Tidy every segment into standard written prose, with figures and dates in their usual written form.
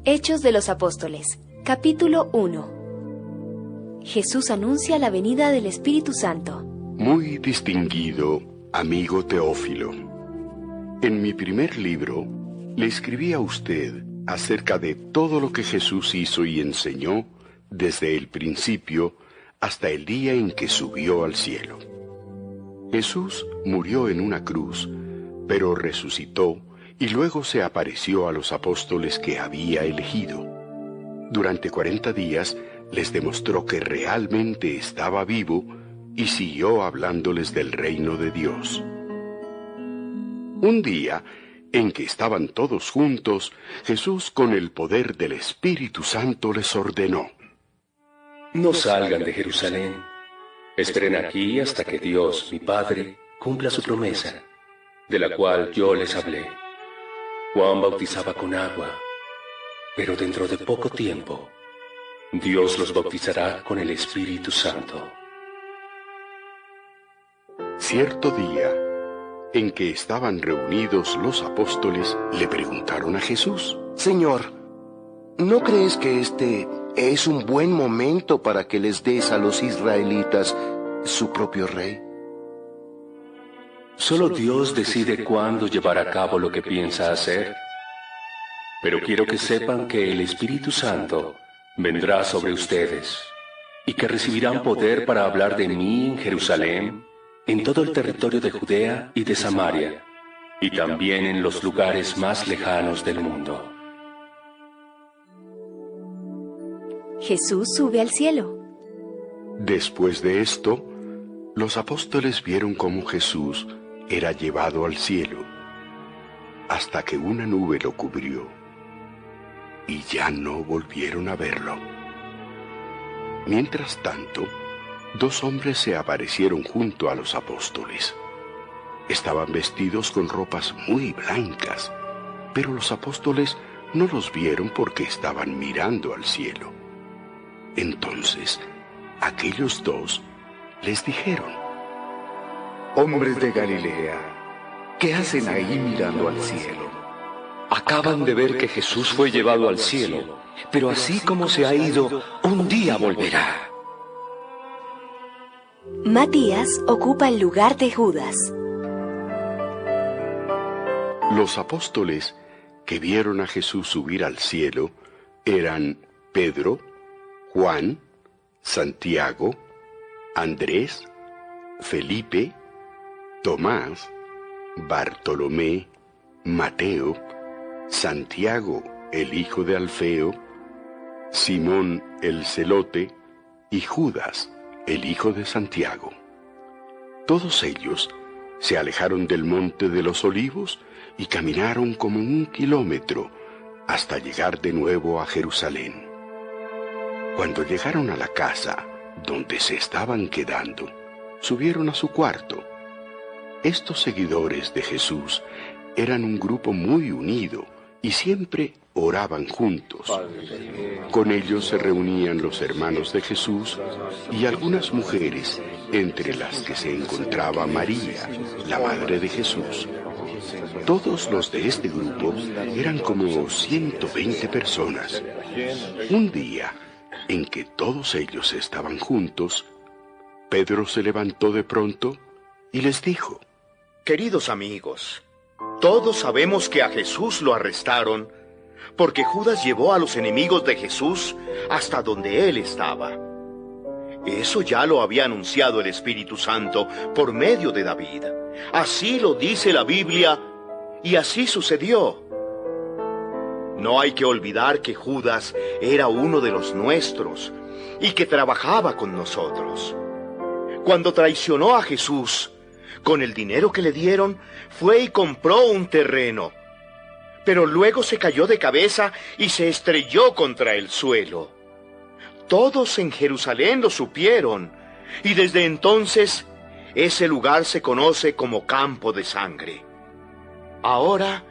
Hechos de los Apóstoles, capítulo 1. Jesús anuncia la venida del Espíritu Santo. Muy distinguido amigo Teófilo, en mi primer libro le escribí a usted acerca de todo lo que Jesús hizo y enseñó desde el principio hasta el día en que subió al cielo. Jesús murió en una cruz, pero resucitó y luego se apareció a los apóstoles que había elegido. Durante 40 días les demostró que realmente estaba vivo y siguió hablándoles del reino de Dios. Un día, en que estaban todos juntos, Jesús, con el poder del Espíritu Santo, les ordenó: No salgan de Jerusalén. Esperen aquí hasta que Dios, mi Padre, cumpla su promesa, de la cual yo les hablé. Juan bautizaba con agua, pero dentro de poco tiempo, Dios los bautizará con el Espíritu Santo. Cierto día, en que estaban reunidos los apóstoles, le preguntaron a Jesús: Señor, ¿no crees que este es un buen momento para que les des a los israelitas su propio rey? Solo Dios decide cuándo llevar a cabo lo que piensa hacer. Pero quiero que sepan que el Espíritu Santo vendrá sobre ustedes y que recibirán poder para hablar de mí en Jerusalén, en todo el territorio de Judea y de Samaria, y también en los lugares más lejanos del mundo. Jesús sube al cielo. Después de esto, los apóstoles vieron cómo Jesús era llevado al cielo, hasta que una nube lo cubrió, y ya no volvieron a verlo. Mientras tanto, 2 hombres se aparecieron junto a los apóstoles. Estaban vestidos con ropas muy blancas, pero los apóstoles no los vieron porque estaban mirando al cielo. Entonces, aquellos 2 les dijeron: Hombres de Galilea, ¿qué hacen ahí mirando al cielo? Acaban de ver que Jesús fue llevado al cielo, pero así como se ha ido, un día volverá. Matías ocupa el lugar de Judas. Los apóstoles que vieron a Jesús subir al cielo eran Pedro, Juan, Santiago, Andrés, Felipe, Tomás, Bartolomé, Mateo, Santiago, el hijo de Alfeo, Simón el celote y Judas, el hijo de Santiago. Todos ellos se alejaron del monte de los Olivos y caminaron como 1 kilómetro hasta llegar de nuevo a Jerusalén. Cuando llegaron a la casa donde se estaban quedando, subieron a su cuarto. Estos seguidores de Jesús eran un grupo muy unido y siempre oraban juntos. Con ellos se reunían los hermanos de Jesús y algunas mujeres, entre las que se encontraba María, la madre de Jesús. Todos los de este grupo eran como 120 personas. Un día, en que todos ellos estaban juntos, Pedro se levantó de pronto y les dijo: Queridos amigos, todos sabemos que a Jesús lo arrestaron porque Judas llevó a los enemigos de Jesús hasta donde él estaba. Eso ya lo había anunciado el Espíritu Santo por medio de David. Así lo dice la Biblia y así sucedió. No hay que olvidar que Judas era uno de los nuestros y que trabajaba con nosotros. Cuando traicionó a Jesús, con el dinero que le dieron, fue y compró un terreno. Pero luego se cayó de cabeza y se estrelló contra el suelo. Todos en Jerusalén lo supieron, y desde entonces ese lugar se conoce como Campo de Sangre. Ahora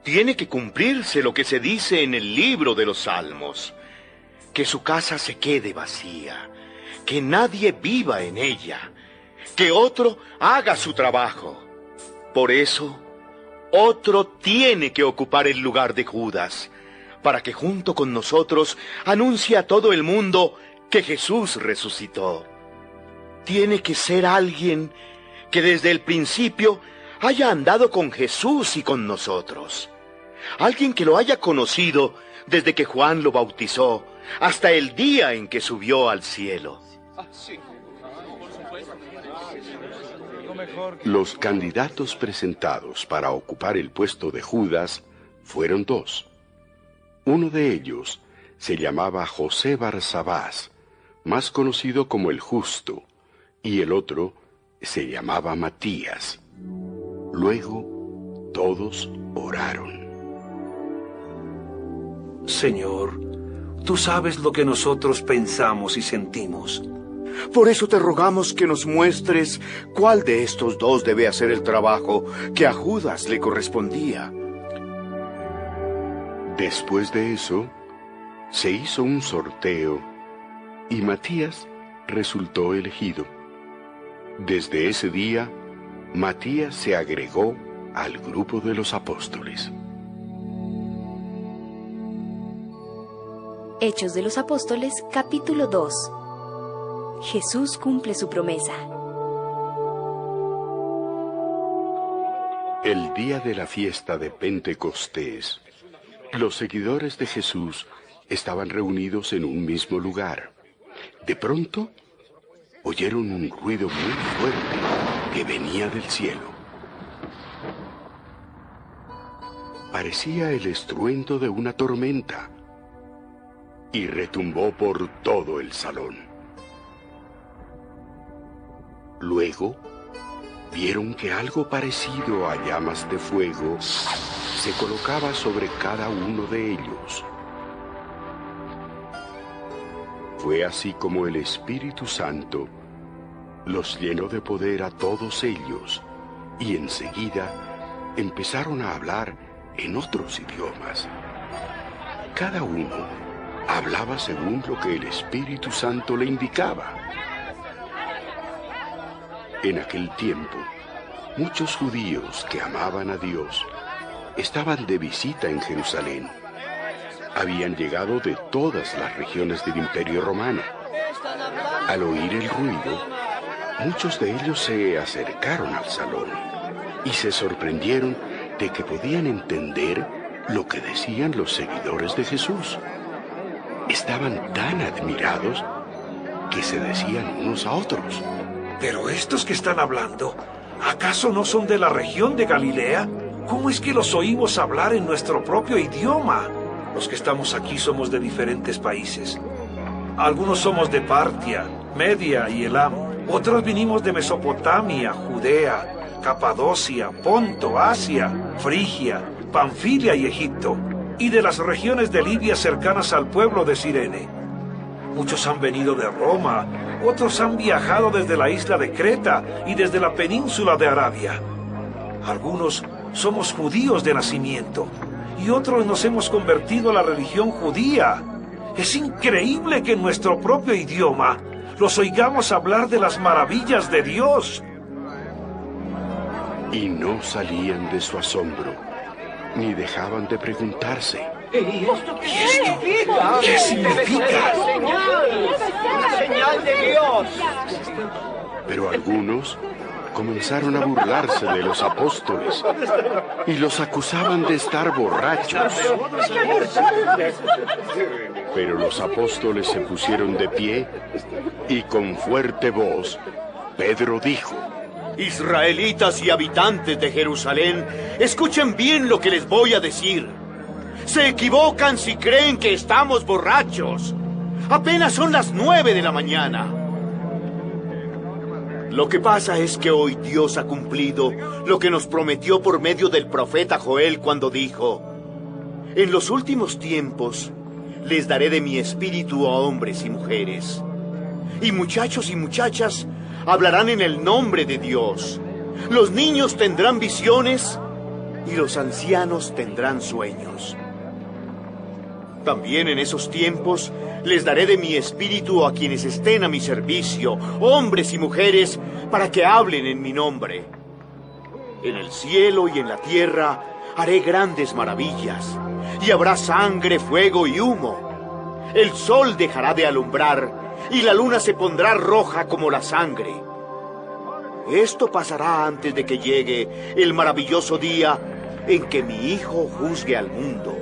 tiene que cumplirse lo que se dice en el libro de los Salmos: que su casa se quede vacía, que nadie viva en ella, que otro haga su trabajo. Por eso, otro tiene que ocupar el lugar de Judas, para que junto con nosotros anuncie a todo el mundo que Jesús resucitó. Tiene que ser alguien que desde el principio haya andado con Jesús y con nosotros. Alguien que lo haya conocido desde que Juan lo bautizó hasta el día en que subió al cielo. Los candidatos presentados para ocupar el puesto de Judas fueron dos. Uno de ellos se llamaba José Barsabás, más conocido como el Justo, y el otro se llamaba Matías. Luego todos oraron. Señor, tú sabes lo que nosotros pensamos y sentimos. Por eso te rogamos que nos muestres cuál de estos dos debe hacer el trabajo que a Judas le correspondía. Después de eso, se hizo un sorteo y Matías resultó elegido. Desde ese día, Matías se agregó al grupo de los apóstoles. Hechos de los Apóstoles, capítulo 2. Jesús cumple su promesa. El día de la fiesta de Pentecostés, los seguidores de Jesús estaban reunidos en un mismo lugar. De pronto, oyeron un ruido muy fuerte que venía del cielo. Parecía el estruendo de una tormenta y retumbó por todo el salón. Luego, vieron que algo parecido a llamas de fuego se colocaba sobre cada uno de ellos. Fue así como el Espíritu Santo los llenó de poder a todos ellos, y enseguida empezaron a hablar en otros idiomas. Cada uno hablaba según lo que el Espíritu Santo le indicaba. En aquel tiempo, muchos judíos que amaban a Dios estaban de visita en Jerusalén. Habían llegado de todas las regiones del Imperio Romano. Al oír el ruido, muchos de ellos se acercaron al salón y se sorprendieron de que podían entender lo que decían los seguidores de Jesús. Estaban tan admirados que se decían unos a otros: Pero estos que están hablando, ¿acaso no son de la región de Galilea? ¿Cómo es que los oímos hablar en nuestro propio idioma? Los que estamos aquí somos de diferentes países. Algunos somos de Partia, Media y Elam. Otros vinimos de Mesopotamia, Judea, Capadocia, Ponto, Asia, Frigia, Panfilia y Egipto, y de las regiones de Libia cercanas al pueblo de Cirene. Muchos han venido de Roma, otros han viajado desde la isla de Creta y desde la península de Arabia. Algunos somos judíos de nacimiento y otros nos hemos convertido a la religión judía. Es increíble que en nuestro propio idioma los oigamos hablar de las maravillas de Dios. Y no salían de su asombro, ni dejaban de preguntarse: ¿Y esto qué significa? ¡Una señal de Dios! Pero algunos comenzaron a burlarse de los apóstoles y los acusaban de estar borrachos. Pero los apóstoles se pusieron de pie y con fuerte voz Pedro dijo: Israelitas y habitantes de Jerusalén, escuchen bien lo que les voy a decir. Se equivocan si creen que estamos borrachos. Apenas son las 9 de la mañana. Lo que pasa es que hoy Dios ha cumplido lo que nos prometió por medio del profeta Joel cuando dijo: en los últimos tiempos les daré de mi espíritu a hombres y mujeres. Y muchachos y muchachas hablarán en el nombre de Dios. Los niños tendrán visiones y los ancianos tendrán sueños. También en esos tiempos les daré de mi espíritu a quienes estén a mi servicio, hombres y mujeres, para que hablen en mi nombre. En el cielo y en la tierra Haré grandes maravillas, y habrá sangre, fuego y humo. El sol dejará de alumbrar, y la luna se pondrá roja como la sangre. Esto pasará antes de que llegue el maravilloso día en que mi Hijo juzgue al mundo.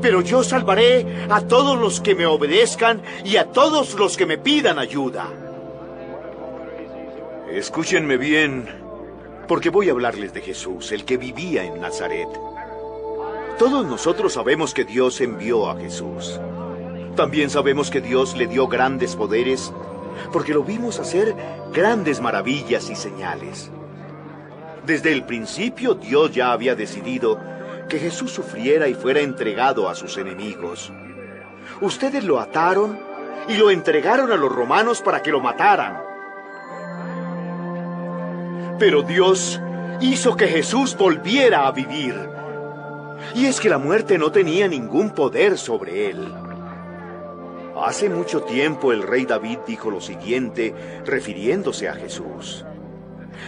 Pero yo salvaré a todos los que me obedezcan y a todos los que me pidan ayuda. Escúchenme bien, porque voy a hablarles de Jesús, el que vivía en Nazaret. Todos nosotros sabemos que Dios envió a Jesús. También sabemos que Dios le dio grandes poderes, porque lo vimos hacer grandes maravillas y señales. Desde el principio, Dios ya había decidido que Jesús sufriera y fuera entregado a sus enemigos. Ustedes lo ataron y lo entregaron a los romanos para que lo mataran. Pero Dios hizo que Jesús volviera a vivir. Y es que la muerte no tenía ningún poder sobre él. Hace mucho tiempo el rey David dijo lo siguiente, refiriéndose a Jesús: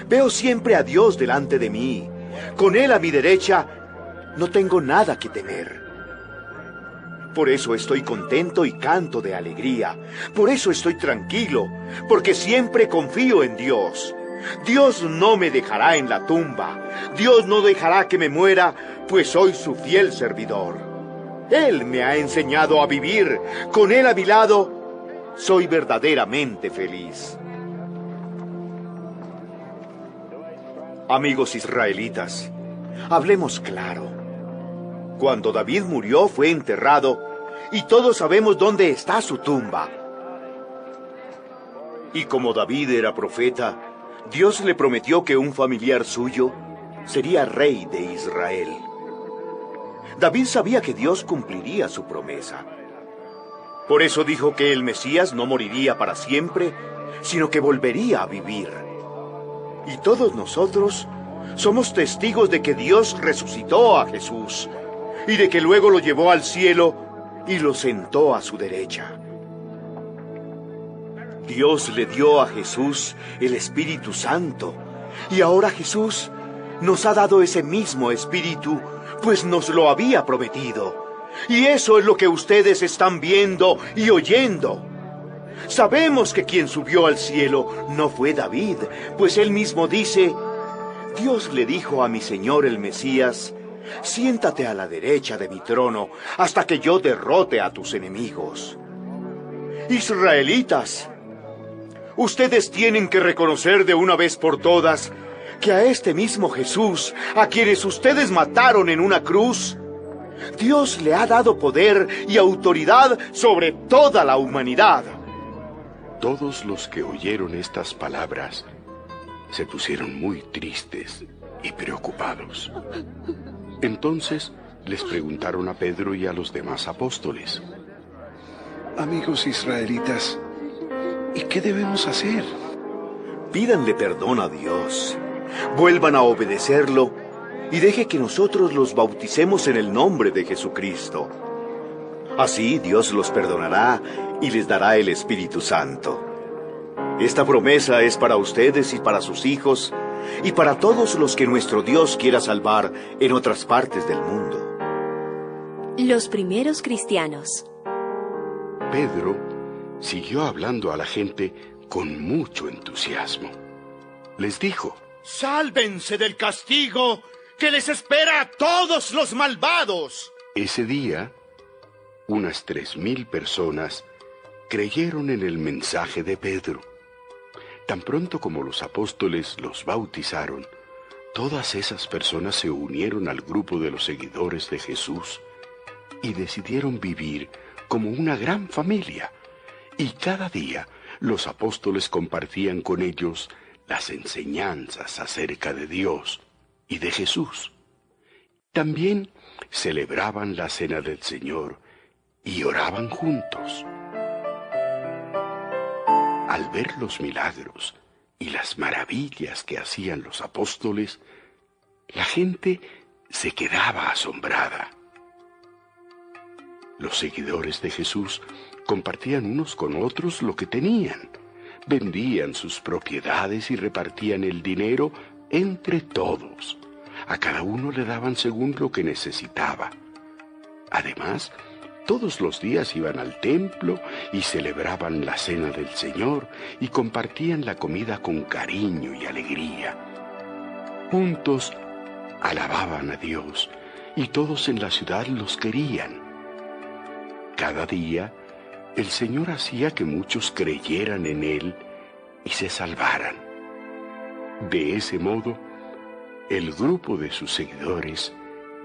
Veo siempre a Dios delante de mí. Con él a mi derecha, no tengo nada que temer. Por eso estoy contento y canto de alegría. Por eso estoy tranquilo, porque siempre confío en Dios. Dios no me dejará en la tumba. Dios no dejará que me muera, pues soy su fiel servidor. Él me ha enseñado a vivir. Con él a mi lado, soy verdaderamente feliz. Amigos israelitas, hablemos claro. Cuando David murió, fue enterrado, y todos sabemos dónde está su tumba. Y como David era profeta, Dios le prometió que un familiar suyo sería rey de Israel. David sabía que Dios cumpliría su promesa. Por eso dijo que el Mesías no moriría para siempre, sino que volvería a vivir. Y todos nosotros somos testigos de que Dios resucitó a Jesús, y de que luego lo llevó al cielo y lo sentó a su derecha. Dios le dio a Jesús el Espíritu Santo, y ahora Jesús nos ha dado ese mismo Espíritu, pues nos lo había prometido. Y eso es lo que ustedes están viendo y oyendo. Sabemos que quien subió al cielo no fue David, pues él mismo dice: Dios le dijo a mi Señor el Mesías: siéntate a la derecha de mi trono hasta que yo derrote a tus enemigos. Israelitas, ustedes tienen que reconocer de una vez por todas que a este mismo Jesús, a quienes ustedes mataron en una cruz, Dios le ha dado poder y autoridad sobre toda la humanidad. Todos los que oyeron estas palabras se pusieron muy tristes y preocupados. Entonces les preguntaron a Pedro y a los demás apóstoles: Amigos israelitas, ¿y qué debemos hacer? Pídanle perdón a Dios, vuelvan a obedecerlo y deje que nosotros los bauticemos en el nombre de Jesucristo. Así Dios los perdonará y les dará el Espíritu Santo. Esta promesa es para ustedes y para sus hijos y para todos los que nuestro Dios quiera salvar en otras partes del mundo. Los primeros cristianos. Pedro siguió hablando a la gente con mucho entusiasmo. Les dijo: ¡sálvense del castigo que les espera a todos los malvados! Ese día, unas 3,000 personas creyeron en el mensaje de Pedro. Tan pronto como los apóstoles los bautizaron, todas esas personas se unieron al grupo de los seguidores de Jesús y decidieron vivir como una gran familia. Y cada día los apóstoles compartían con ellos las enseñanzas acerca de Dios y de Jesús. También celebraban la cena del Señor y oraban juntos. Al ver los milagros y las maravillas que hacían los apóstoles, la gente se quedaba asombrada. Los seguidores de Jesús compartían unos con otros lo que tenían, vendían sus propiedades y repartían el dinero entre todos. A cada uno le daban según lo que necesitaba. Además, todos los días iban al templo y celebraban la cena del Señor y compartían la comida con cariño y alegría. Juntos alababan a Dios y todos en la ciudad los querían. Cada día, el Señor hacía que muchos creyeran en Él y se salvaran. De ese modo, el grupo de sus seguidores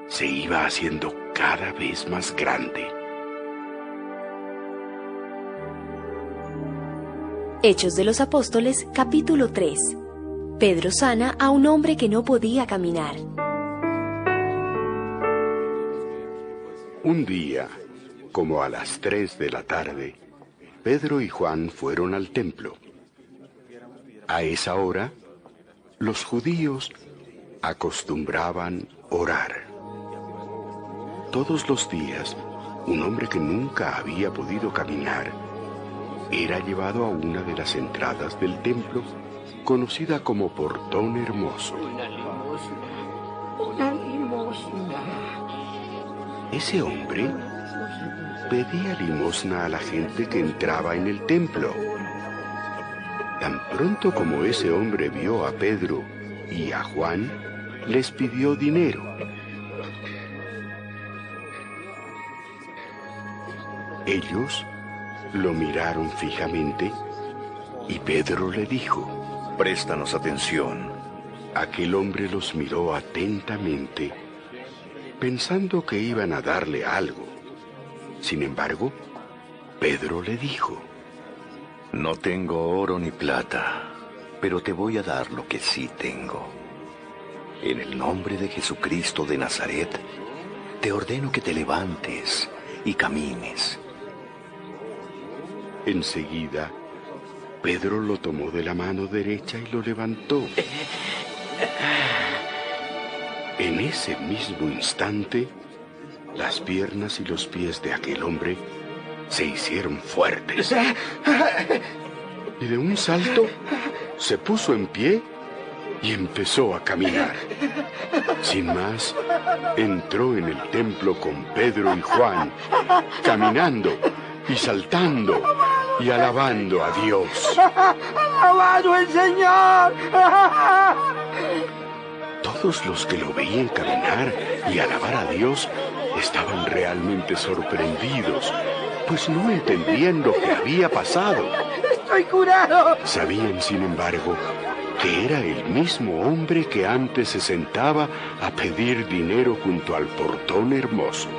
se iba haciendo cada vez más grande. Hechos de los Apóstoles, capítulo 3. Pedro sana a un hombre que no podía caminar. Un día, como a las 3 de la tarde, Pedro y Juan fueron al templo. A esa hora, los judíos acostumbraban orar. Todos los días, un hombre que nunca había podido caminar era llevado a una de las entradas del templo, conocida como Portón Hermoso. Una limosna. Ese hombre pedía limosna a la gente que entraba en el templo. Tan pronto como ese hombre vio a Pedro y a Juan, les pidió dinero. Ellos lo miraron fijamente y Pedro le dijo: Préstanos atención. Aquel hombre los miró atentamente, pensando que iban a darle algo. Sin embargo, Pedro le dijo: No tengo oro ni plata, pero te voy a dar lo que sí tengo. En el nombre de Jesucristo de Nazaret, te ordeno que te levantes y camines. Enseguida, Pedro lo tomó de la mano derecha y lo levantó. En ese mismo instante, las piernas y los pies de aquel hombre se hicieron fuertes. Y de un salto, se puso en pie y empezó a caminar. Sin más, entró en el templo con Pedro y Juan, caminando y saltando y alabando a Dios. ¡Alabado el Señor! Todos los que lo veían caminar y alabar a Dios estaban realmente sorprendidos, pues no entendían lo que había pasado. ¡Estoy curado! Sabían, sin embargo, que era el mismo hombre que antes se sentaba a pedir dinero junto al Portón Hermoso.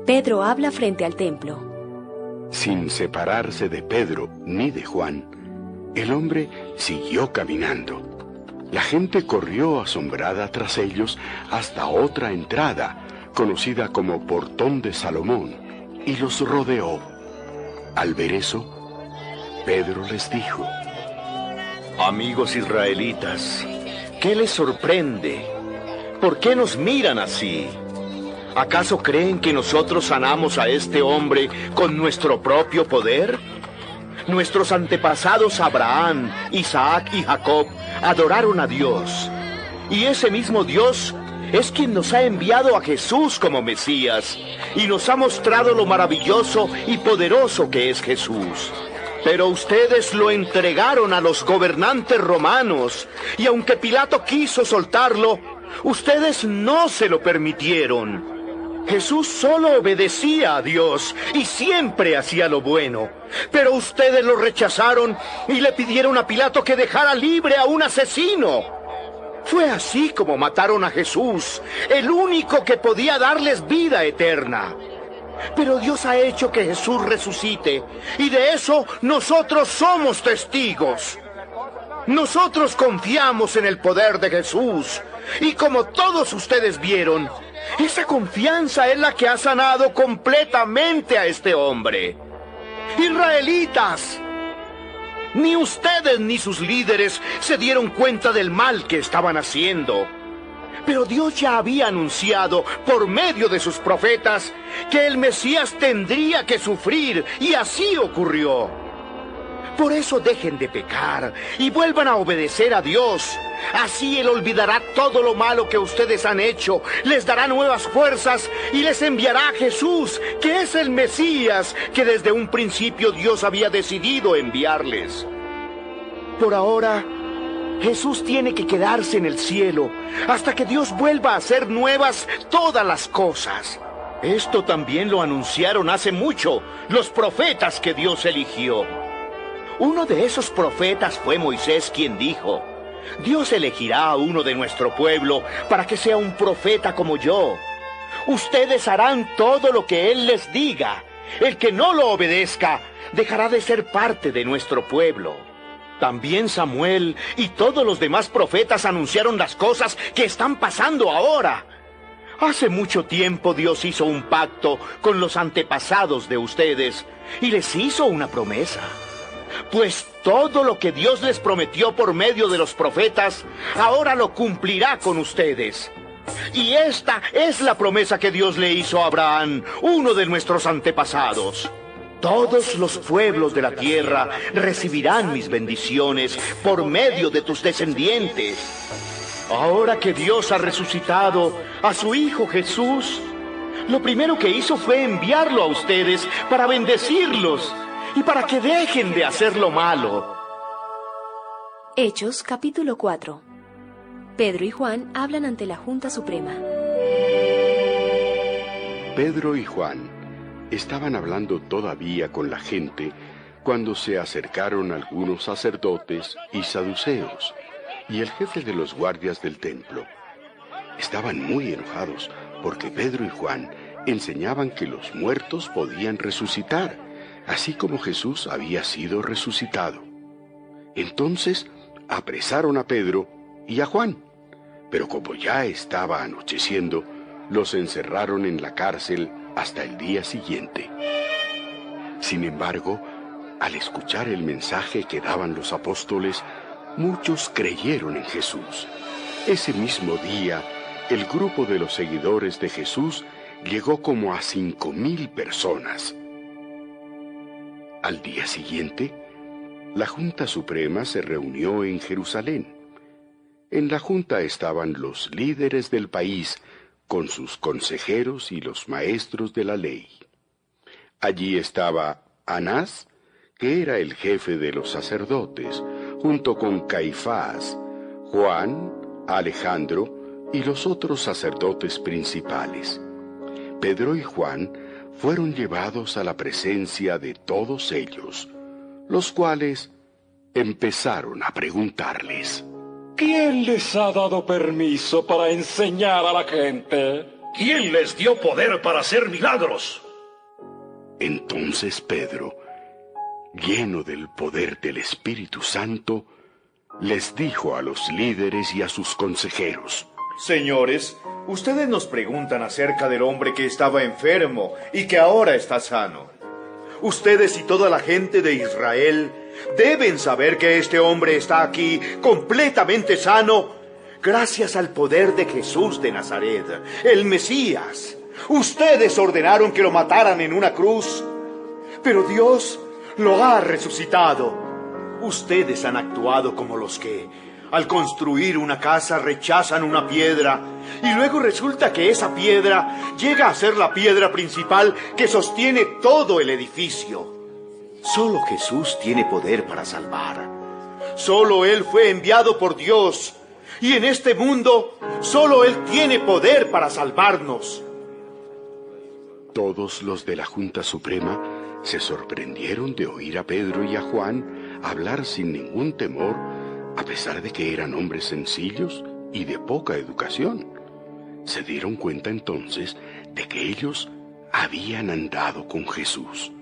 Pedro habla frente al templo. Sin separarse de Pedro ni de Juan, el hombre siguió caminando. La gente corrió asombrada tras ellos hasta otra entrada, conocida como Portón de Salomón, y los rodeó. Al ver eso, Pedro les dijo: Amigos israelitas, ¿qué les sorprende? ¿Por qué nos miran así? ¿Acaso creen que nosotros sanamos a este hombre con nuestro propio poder? Nuestros antepasados Abraham, Isaac y Jacob adoraron a Dios. Y ese mismo Dios es quien nos ha enviado a Jesús como Mesías y nos ha mostrado lo maravilloso y poderoso que es Jesús. Pero ustedes lo entregaron a los gobernantes romanos y aunque Pilato quiso soltarlo, ustedes no se lo permitieron. Jesús solo obedecía a Dios y siempre hacía lo bueno. Pero ustedes lo rechazaron y le pidieron a Pilato que dejara libre a un asesino. Fue así como mataron a Jesús, el único que podía darles vida eterna. Pero Dios ha hecho que Jesús resucite y de eso nosotros somos testigos. Nosotros confiamos en el poder de Jesús y como todos ustedes vieron, esa confianza es la que ha sanado completamente a este hombre. Israelitas, ni ustedes ni sus líderes se dieron cuenta del mal que estaban haciendo. Pero Dios ya había anunciado por medio de sus profetas que el Mesías tendría que sufrir y así ocurrió. Por eso dejen de pecar y vuelvan a obedecer a Dios. Así Él olvidará todo lo malo que ustedes han hecho, les dará nuevas fuerzas y les enviará a Jesús, que es el Mesías, que desde un principio Dios había decidido enviarles. Por ahora, Jesús tiene que quedarse en el cielo hasta que Dios vuelva a hacer nuevas todas las cosas. Esto también lo anunciaron hace mucho los profetas que Dios eligió. Uno de esos profetas fue Moisés, quien dijo: Dios elegirá a uno de nuestro pueblo para que sea un profeta como yo. Ustedes harán todo lo que Él les diga. El que no lo obedezca dejará de ser parte de nuestro pueblo. También Samuel y todos los demás profetas anunciaron las cosas que están pasando ahora. Hace mucho tiempo Dios hizo un pacto con los antepasados de ustedes y les hizo una promesa. Pues todo lo que Dios les prometió por medio de los profetas, ahora lo cumplirá con ustedes. Y esta es la promesa que Dios le hizo a Abraham, uno de nuestros antepasados. Todos los pueblos de la tierra recibirán mis bendiciones por medio de tus descendientes. Ahora que Dios ha resucitado a su Hijo Jesús, lo primero que hizo fue enviarlo a ustedes para bendecirlos y para que dejen de hacer lo malo. Hechos, capítulo 4. Pedro y Juan hablan ante la Junta Suprema. Pedro y Juan estaban hablando todavía con la gente cuando se acercaron algunos sacerdotes y saduceos y el jefe de los guardias del templo. Estaban muy enojados porque Pedro y Juan enseñaban que los muertos podían resucitar, así como Jesús había sido resucitado. Entonces apresaron a Pedro y a Juan, pero como ya estaba anocheciendo, los encerraron en la cárcel hasta el día siguiente. Sin embargo, al escuchar el mensaje que daban los apóstoles, muchos creyeron en Jesús. Ese mismo día, el grupo de los seguidores de Jesús llegó como a 5,000 personas. Al día siguiente, la Junta Suprema se reunió en Jerusalén. En la Junta estaban los líderes del país, con sus consejeros y los maestros de la ley. Allí estaba Anás, que era el jefe de los sacerdotes, junto con Caifás, Juan, Alejandro y los otros sacerdotes principales. Pedro y Juan fueron llevados a la presencia de todos ellos, los cuales empezaron a preguntarles: ¿quién les ha dado permiso para enseñar a la gente? ¿Quién les dio poder para hacer milagros? Entonces Pedro, lleno del poder del Espíritu Santo, les dijo a los líderes y a sus consejeros: Señores, ustedes nos preguntan acerca del hombre que estaba enfermo y que ahora está sano. Ustedes y toda la gente de Israel deben saber que este hombre está aquí completamente sano gracias al poder de Jesús de Nazaret, el Mesías. Ustedes ordenaron que lo mataran en una cruz, pero Dios lo ha resucitado. Ustedes han actuado como los que, al construir una casa, rechazan una piedra y luego resulta que esa piedra llega a ser la piedra principal que sostiene todo el edificio. Solo Jesús tiene poder para salvar. Solo Él fue enviado por Dios y en este mundo solo Él tiene poder para salvarnos. Todos los de la Junta Suprema se sorprendieron de oír a Pedro y a Juan hablar sin ningún temor, a pesar de que eran hombres sencillos y de poca educación. Se dieron cuenta entonces de que ellos habían andado con Jesús.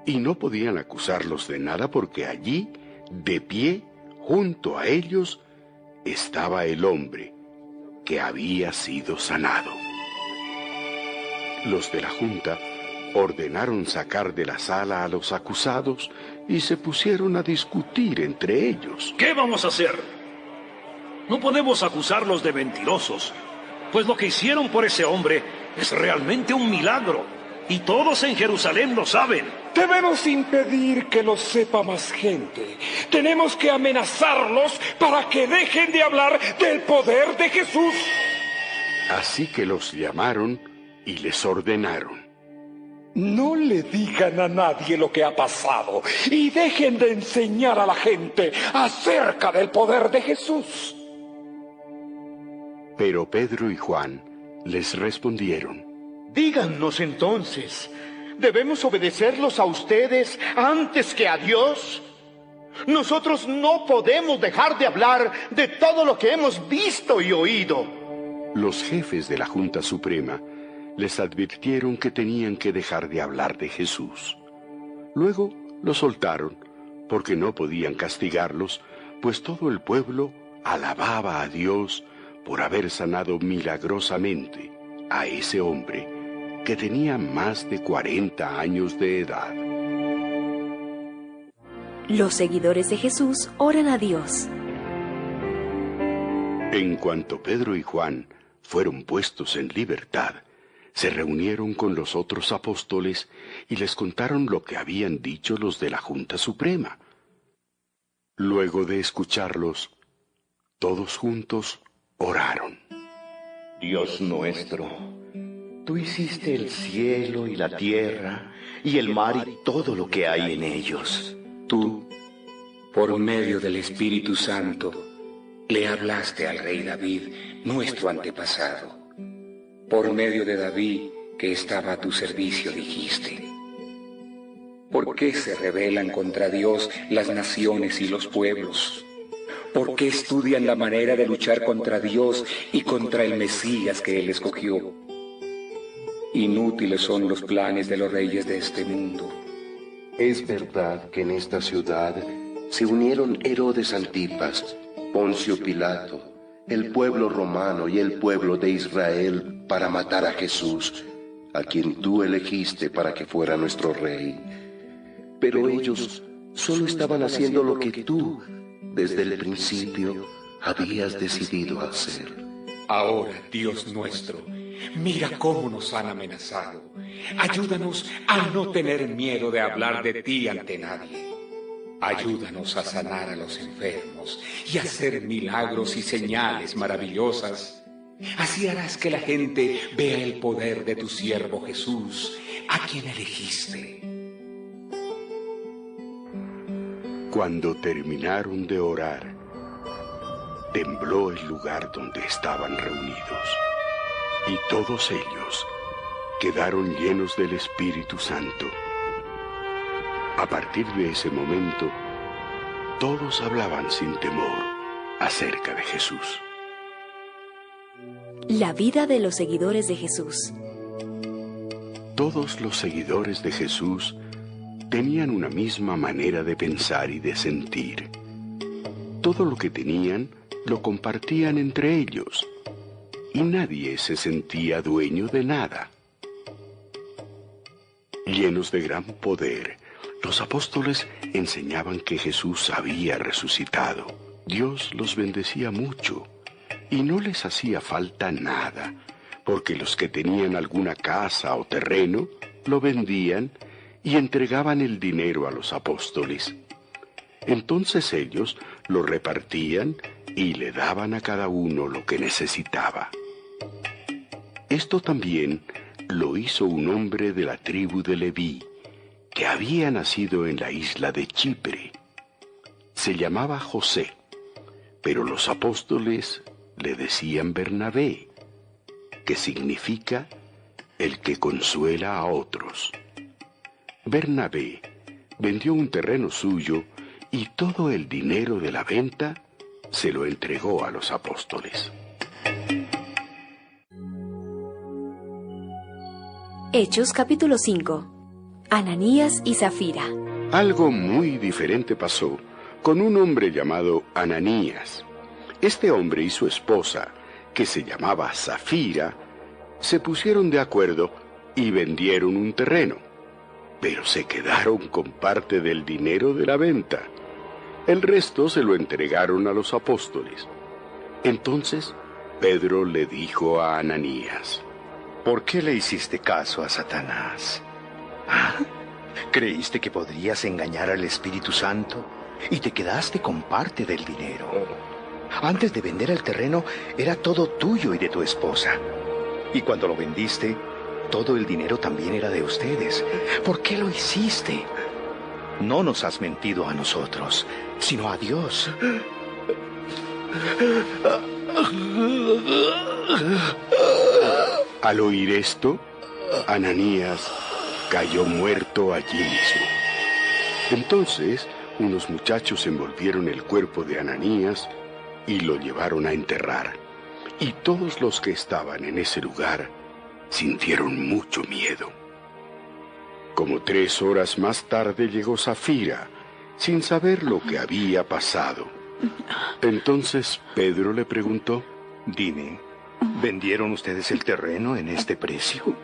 Y no podían acusarlos de nada porque allí, de pie, junto a ellos, estaba el hombre que había sido sanado. Los de la Junta ordenaron sacar de la sala a los acusados y se pusieron a discutir entre ellos. ¿Qué vamos a hacer? No podemos acusarlos de mentirosos, pues lo que hicieron por ese hombre es realmente un milagro. y todos en Jerusalén lo saben. Debemos impedir que lo sepa más gente. Tenemos que amenazarlos para que dejen de hablar del poder de Jesús. Así que los llamaron y les ordenaron: no le digan a nadie lo que ha pasado y dejen de enseñar a la gente acerca del poder de Jesús. Pero Pedro y Juan les respondieron: díganos entonces, ¿debemos obedecerlos a ustedes antes que a Dios? Nosotros no podemos dejar de hablar de todo lo que hemos visto y oído. Los jefes de la Junta Suprema les advirtieron que tenían que dejar de hablar de Jesús. Luego los soltaron, porque no podían castigarlos, pues todo el pueblo alababa a Dios por haber sanado milagrosamente a ese hombre que tenía más de 40 años de edad. Los seguidores de Jesús oran a Dios. En cuanto Pedro y Juan fueron puestos en libertad, se reunieron con los otros apóstoles y les contaron lo que habían dicho los de la Junta Suprema. Luego de escucharlos, todos juntos oraron: Dios nuestro, tú hiciste el cielo y la tierra y el mar y todo lo que hay en ellos. Tú, por medio del Espíritu Santo, le hablaste al rey David, nuestro antepasado. Por medio de David, que estaba a tu servicio, dijiste: ¿por qué se rebelan contra Dios las naciones y los pueblos? ¿Por qué estudian la manera de luchar contra Dios y contra el Mesías que Él escogió? Inútiles son los planes de los reyes de este mundo. Es verdad que en esta ciudad se unieron Herodes Antipas, Poncio Pilato, el pueblo romano y el pueblo de Israel para matar a Jesús, a quien tú elegiste para que fuera nuestro rey. Pero ellos solo estaban haciendo lo que tú, desde el principio, habías decidido hacer. Ahora, Dios nuestro, mira cómo nos han amenazado. Ayúdanos a no tener miedo de hablar de ti ante nadie. Ayúdanos a sanar a los enfermos y a hacer milagros y señales maravillosas. Así harás que la gente vea el poder de tu siervo Jesús, a quien elegiste. Cuando terminaron de orar, tembló el lugar donde estaban reunidos, y todos ellos quedaron llenos del Espíritu Santo. A partir de ese momento, todos hablaban sin temor acerca de Jesús. La vida de los seguidores de Jesús. Todos los seguidores de Jesús tenían una misma manera de pensar y de sentir. Todo lo que tenían lo compartían entre ellos, y nadie se sentía dueño de nada. Llenos de gran poder, los apóstoles enseñaban que Jesús había resucitado. Dios los bendecía mucho y no les hacía falta nada, porque los que tenían alguna casa o terreno lo vendían y entregaban el dinero a los apóstoles. Entonces ellos lo repartían y le daban a cada uno lo que necesitaba. Esto también lo hizo un hombre de la tribu de Leví, que había nacido en la isla de Chipre. Se llamaba José, pero los apóstoles le decían Bernabé, que significa el que consuela a otros. Bernabé vendió un terreno suyo y todo el dinero de la venta se lo entregó a los apóstoles. Hechos capítulo 5. Ananías y Zafira. Algo muy diferente pasó con un hombre llamado Ananías. Este hombre y su esposa, que se llamaba Zafira, se pusieron de acuerdo y vendieron un terreno, pero se quedaron con parte del dinero de la venta. El resto se lo entregaron a los apóstoles. Entonces Pedro le dijo a Ananías: ¿Por qué le hiciste caso a Satanás? ¿Ah? ¿Creíste que podrías engañar al Espíritu Santo y te quedaste con parte del dinero? Antes de vender el terreno, era todo tuyo y de tu esposa. Y cuando lo vendiste, todo el dinero también era de ustedes. ¿Por qué lo hiciste? No nos has mentido a nosotros, sino a Dios. Al oír esto, Ananías cayó muerto allí mismo. Entonces, unos muchachos envolvieron el cuerpo de Ananías y lo llevaron a enterrar. Y todos los que estaban en ese lugar sintieron mucho miedo. Como 3 horas más tarde llegó Safira, sin saber lo que había pasado. Entonces Pedro le preguntó: Dime, ¿vendieron ustedes el terreno en este precio?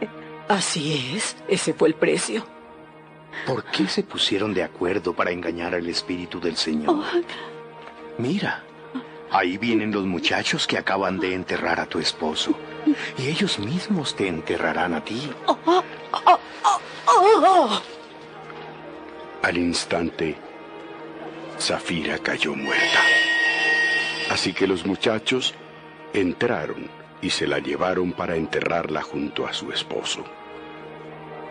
Así es, ese fue el precio. ¿Por qué se pusieron de acuerdo para engañar al Espíritu del Señor? Mira, ahí vienen los muchachos que acaban de enterrar a tu esposo, y ellos mismos te enterrarán a ti. Al instante, Safira cayó muerta. Así que los muchachos entraron y se la llevaron para enterrarla junto a su esposo.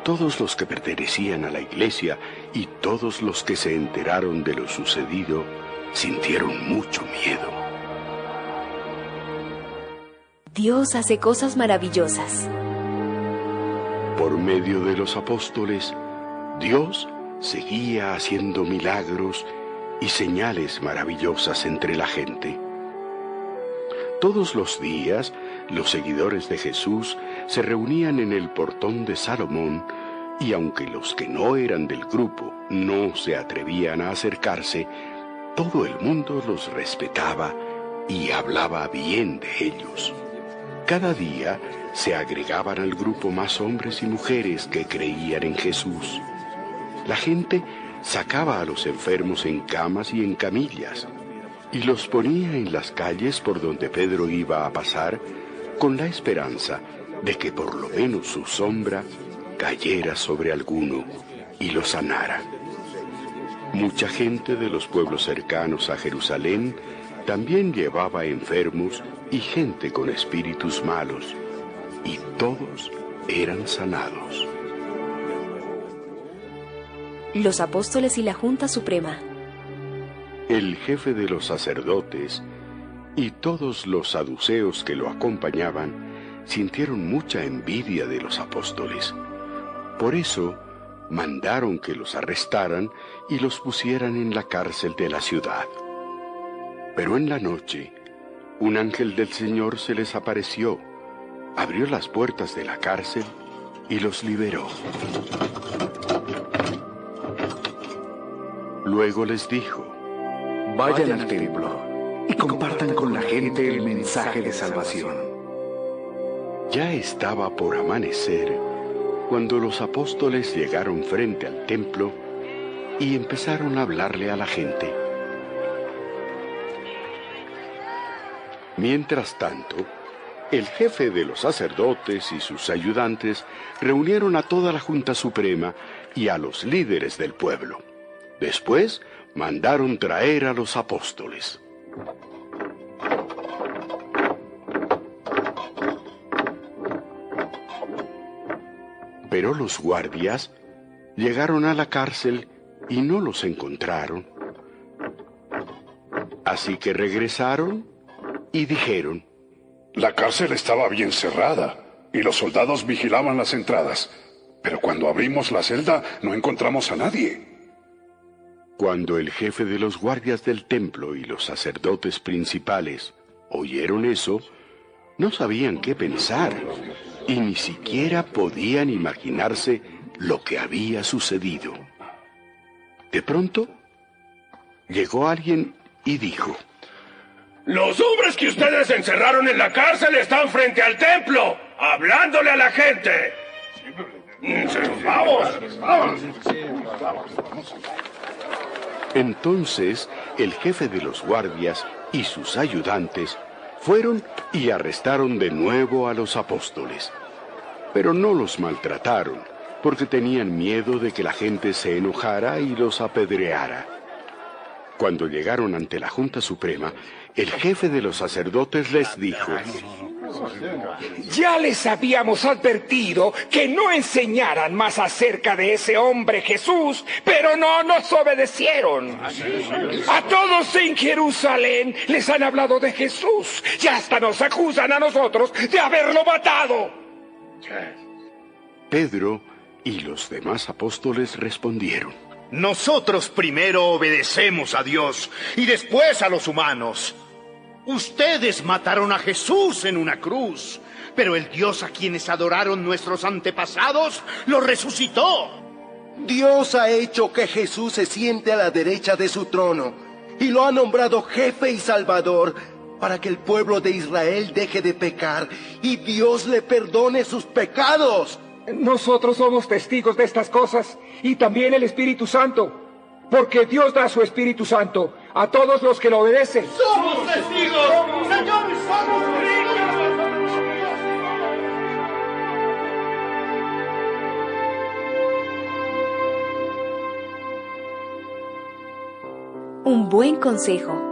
Todos los que pertenecían a la iglesia y todos los que se enteraron de lo sucedido sintieron mucho miedo. Dios hace cosas maravillosas. Por medio de los apóstoles, Dios seguía haciendo milagros y señales maravillosas entre la gente. Todos los días, los seguidores de Jesús se reunían en el portón de Salomón, y aunque los que no eran del grupo no se atrevían a acercarse, todo el mundo los respetaba y hablaba bien de ellos. Cada día se agregaban al grupo más hombres y mujeres que creían en Jesús. La gente sacaba a los enfermos en camas y en camillas, y los ponía en las calles por donde Pedro iba a pasar, con la esperanza de que por lo menos su sombra cayera sobre alguno y lo sanara. Mucha gente de los pueblos cercanos a Jerusalén también llevaba enfermos y gente con espíritus malos, y todos eran sanados. Los apóstoles y la Junta Suprema. El jefe de los sacerdotes y todos los saduceos que lo acompañaban sintieron mucha envidia de los apóstoles. Por eso mandaron que los arrestaran y los pusieran en la cárcel de la ciudad. Pero en la noche, un ángel del Señor se les apareció, abrió las puertas de la cárcel y los liberó. Luego les dijo: vayan al templo y compartan con la gente el mensaje de salvación. Ya estaba por amanecer cuando los apóstoles llegaron frente al templo y empezaron a hablarle a la gente. Mientras tanto, el jefe de los sacerdotes y sus ayudantes reunieron a toda la Junta Suprema y a los líderes del pueblo. Después mandaron traer a los apóstoles. Pero los guardias llegaron a la cárcel y no los encontraron. Así que regresaron y dijeron: la cárcel estaba bien cerrada y los soldados vigilaban las entradas, pero cuando abrimos la celda no encontramos a nadie. Cuando el jefe de los guardias del templo y los sacerdotes principales oyeron eso, no sabían qué pensar y ni siquiera podían imaginarse lo que había sucedido. De pronto, llegó alguien y dijo: los hombres que ustedes encerraron en la cárcel están frente al templo, hablándole a la gente. ¡Vamos! Entonces, el jefe de los guardias y sus ayudantes fueron y arrestaron de nuevo a los apóstoles. pero no los maltrataron, porque tenían miedo de que la gente se enojara y los apedreara. Cuando llegaron ante la Junta Suprema, el jefe de los sacerdotes les dijo: ya les habíamos advertido que no enseñaran más acerca de ese hombre Jesús, pero no nos obedecieron. A todos en Jerusalén les han hablado de Jesús y hasta nos acusan a nosotros de haberlo matado. Pedro y los demás apóstoles respondieron: nosotros primero obedecemos a Dios y después a los humanos. Ustedes mataron a Jesús en una cruz, pero el Dios a quienes adoraron nuestros antepasados lo resucitó. Dios ha hecho que Jesús se siente a la derecha de su trono y lo ha nombrado jefe y salvador para que el pueblo de Israel deje de pecar y Dios le perdone sus pecados. Nosotros somos testigos de estas cosas y también el Espíritu Santo, porque Dios da su Espíritu Santo a todos los que lo obedecen. ¡Somos testigos! ¡Señor, somos testigos! Un buen consejo.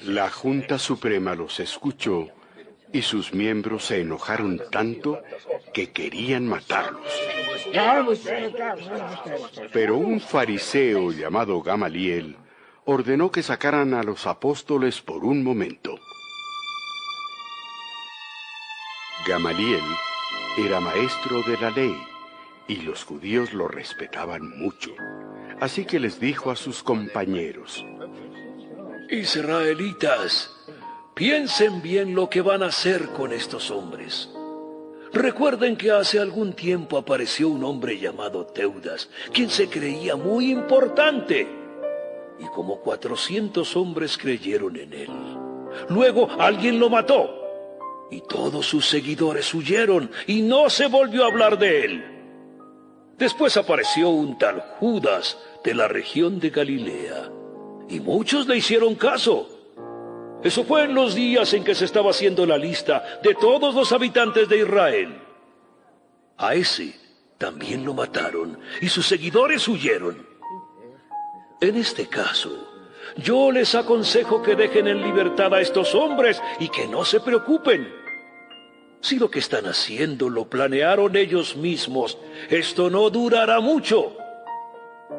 La Junta Suprema los escuchó y sus miembros se enojaron tanto que querían matarlos. Pero un fariseo llamado Gamaliel ordenó que sacaran a los apóstoles por un momento. Gamaliel era maestro de la ley y los judíos lo respetaban mucho. Así que les dijo a sus compañeros: israelitas, piensen bien lo que van a hacer con estos hombres. Recuerden que hace algún tiempo apareció un hombre llamado Teudas, quien se creía muy importante. Y como 400 hombres creyeron en él. Luego alguien lo mató. Y todos sus seguidores huyeron y no se volvió a hablar de él. Después apareció un tal Judas de la región de Galilea. Y muchos le hicieron caso. Eso fue en los días en que se estaba haciendo la lista de todos los habitantes de Israel. A ese también lo mataron y sus seguidores huyeron. En este caso, yo les aconsejo que dejen en libertad a estos hombres y que no se preocupen. Si lo que están haciendo lo planearon ellos mismos, esto no durará mucho.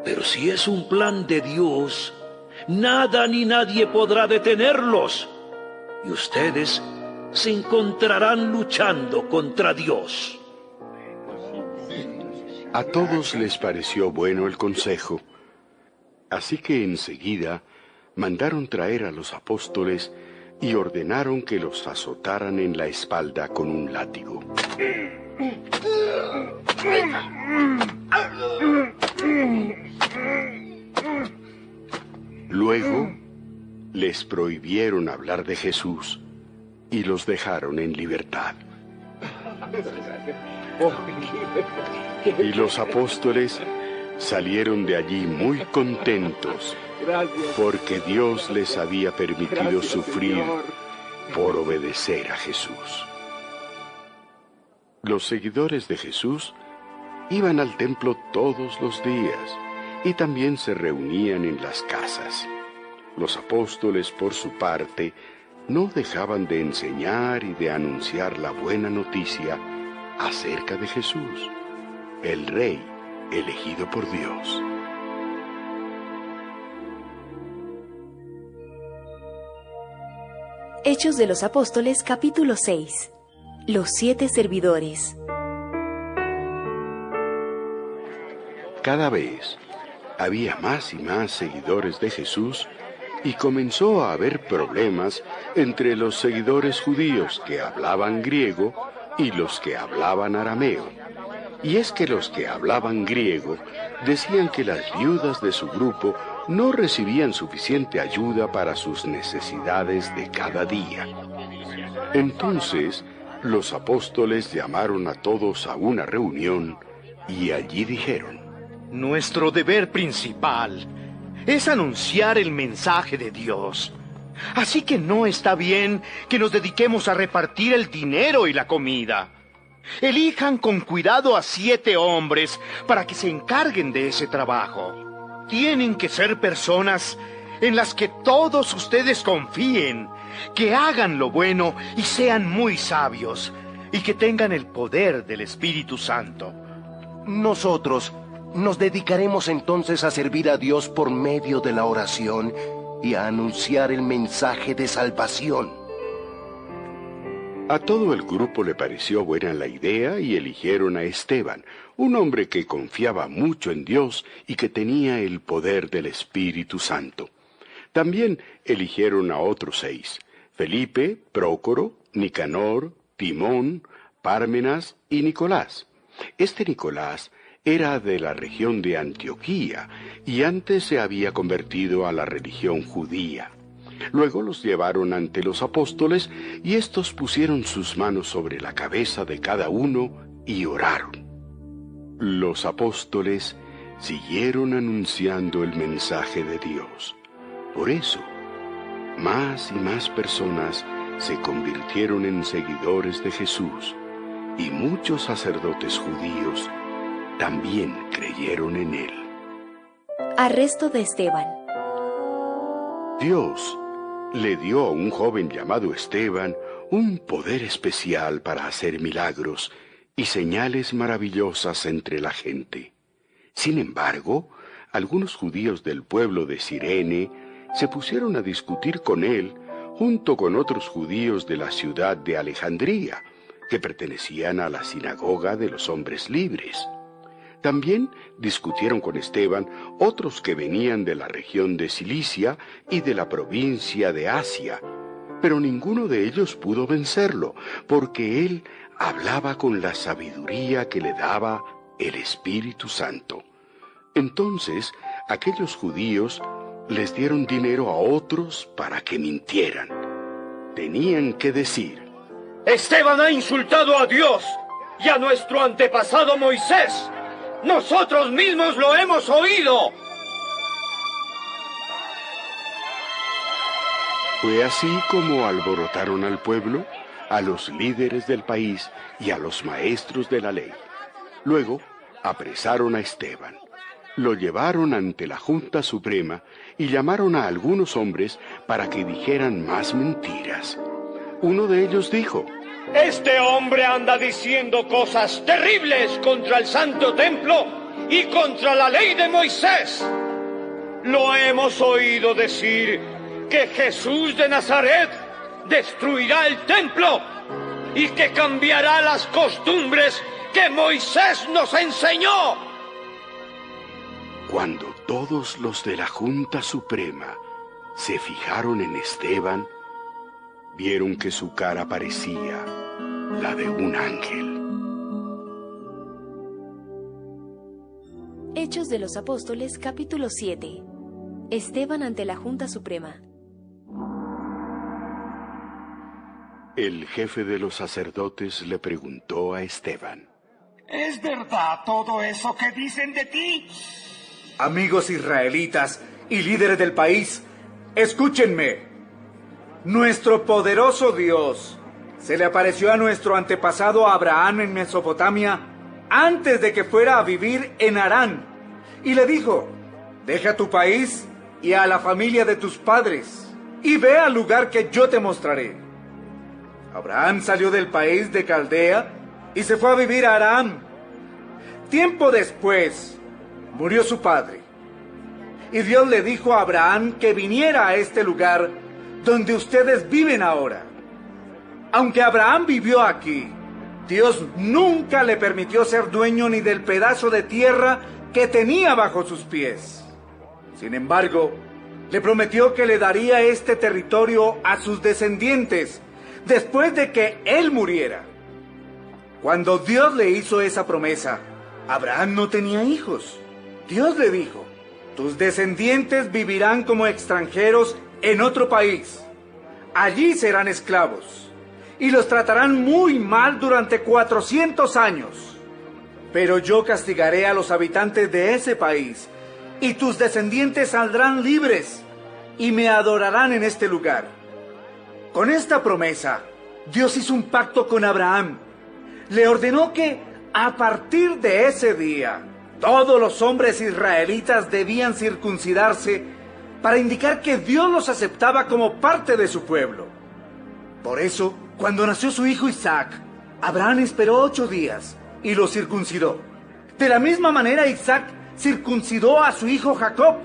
Pero si es un plan de Dios, nada ni nadie podrá detenerlos. Y ustedes se encontrarán luchando contra Dios. A todos les pareció bueno el consejo. Así que enseguida mandaron traer a los apóstoles y ordenaron que los azotaran en la espalda con un látigo. Luego les prohibieron hablar de Jesús y los dejaron en libertad. Y los apóstoles salieron de allí muy contentos, porque Dios les había permitido sufrir por obedecer a Jesús. Los seguidores de Jesús iban al templo todos los días y también se reunían en las casas. Los apóstoles, por su parte, no dejaban de enseñar y de anunciar la buena noticia acerca de Jesús, el Rey elegido por Dios. Hechos de los Apóstoles, capítulo 6. Los 7 servidores. Cada vez había más y más seguidores de Jesús y comenzó a haber problemas entre los seguidores judíos que hablaban griego y los que hablaban arameo. Y es que los que hablaban griego decían que las viudas de su grupo no recibían suficiente ayuda para sus necesidades de cada día. Entonces, los apóstoles llamaron a todos a una reunión y allí dijeron: nuestro deber principal es anunciar el mensaje de Dios. Así que no está bien que nos dediquemos a repartir el dinero y la comida. Elijan con cuidado a 7 hombres para que se encarguen de ese trabajo. Tienen que ser personas en las que todos ustedes confíen, que hagan lo bueno y sean muy sabios, y que tengan el poder del Espíritu Santo. Nosotros nos dedicaremos entonces a servir a Dios por medio de la oración y a anunciar el mensaje de salvación. A todo el grupo le pareció buena la idea y eligieron a Esteban, un hombre que confiaba mucho en Dios y que tenía el poder del Espíritu Santo. También eligieron a otros 6, Felipe, Prócoro, Nicanor, Timón, Pármenas y Nicolás. Este Nicolás era de la región de Antioquía y antes se había convertido a la religión judía. Luego los llevaron ante los apóstoles y éstos pusieron sus manos sobre la cabeza de cada uno y oraron. Los apóstoles siguieron anunciando el mensaje de Dios. Por eso, más y más personas se convirtieron en seguidores de Jesús y muchos sacerdotes judíos también creyeron en él. Arresto de Esteban. Dios le dio a un joven llamado Esteban un poder especial para hacer milagros y señales maravillosas entre la gente. Sin embargo, algunos judíos del pueblo de Cirene se pusieron a discutir con él junto con otros judíos de la ciudad de Alejandría, que pertenecían a la sinagoga de los hombres libres. También discutieron con Esteban otros que venían de la región de Cilicia y de la provincia de Asia, pero ninguno de ellos pudo vencerlo, porque él hablaba con la sabiduría que le daba el Espíritu Santo. Entonces, aquellos judíos les dieron dinero a otros para que mintieran. Tenían que decir: Esteban ha insultado a Dios y a nuestro antepasado Moisés. ¡Nosotros mismos lo hemos oído! Fue así como alborotaron al pueblo, a los líderes del país y a los maestros de la ley. Luego apresaron a Esteban, lo llevaron ante la Junta Suprema y llamaron a algunos hombres para que dijeran más mentiras. Uno de ellos dijo: Este hombre anda diciendo cosas terribles contra el Santo Templo y contra la ley de Moisés. Lo hemos oído decir que Jesús de Nazaret destruirá el templo y que cambiará las costumbres que Moisés nos enseñó. Cuando todos los de la Junta Suprema se fijaron en Esteban, vieron que su cara parecía la de un ángel. Hechos de los Apóstoles, capítulo 7. Esteban ante la Junta Suprema. El jefe de los sacerdotes le preguntó a Esteban: ¿Es verdad todo eso que dicen de ti? Amigos israelitas y líderes del país, escúchenme. Nuestro poderoso Dios se le apareció a nuestro antepasado Abraham en Mesopotamia antes de que fuera a vivir en Harán, y le dijo: deja tu país y a la familia de tus padres y ve al lugar que yo te mostraré. Abraham salió del país de Caldea y se fue a vivir a Harán. Tiempo después murió su padre, y Dios le dijo a Abraham que viniera a este lugar donde ustedes viven ahora. Aunque Abraham vivió aquí, Dios nunca le permitió ser dueño ni del pedazo de tierra que tenía bajo sus pies. Sin embargo, le prometió que le daría este territorio a sus descendientes después de que él muriera. Cuando Dios le hizo esa promesa, Abraham no tenía hijos. Dios le dijo: tus descendientes vivirán como extranjeros en otro país. Allí serán esclavos y los tratarán muy mal durante 400 años. Pero yo castigaré a los habitantes de ese país y tus descendientes saldrán libres. y me adorarán en este lugar. Con esta promesa, Dios hizo un pacto con Abraham. Le ordenó que, a partir de ese día, todos los hombres israelitas debían circuncidarse para indicar que Dios los aceptaba como parte de su pueblo. Por eso, cuando nació su hijo Isaac, Abraham esperó 8 días y lo circuncidó. De la misma manera, Isaac circuncidó a su hijo Jacob,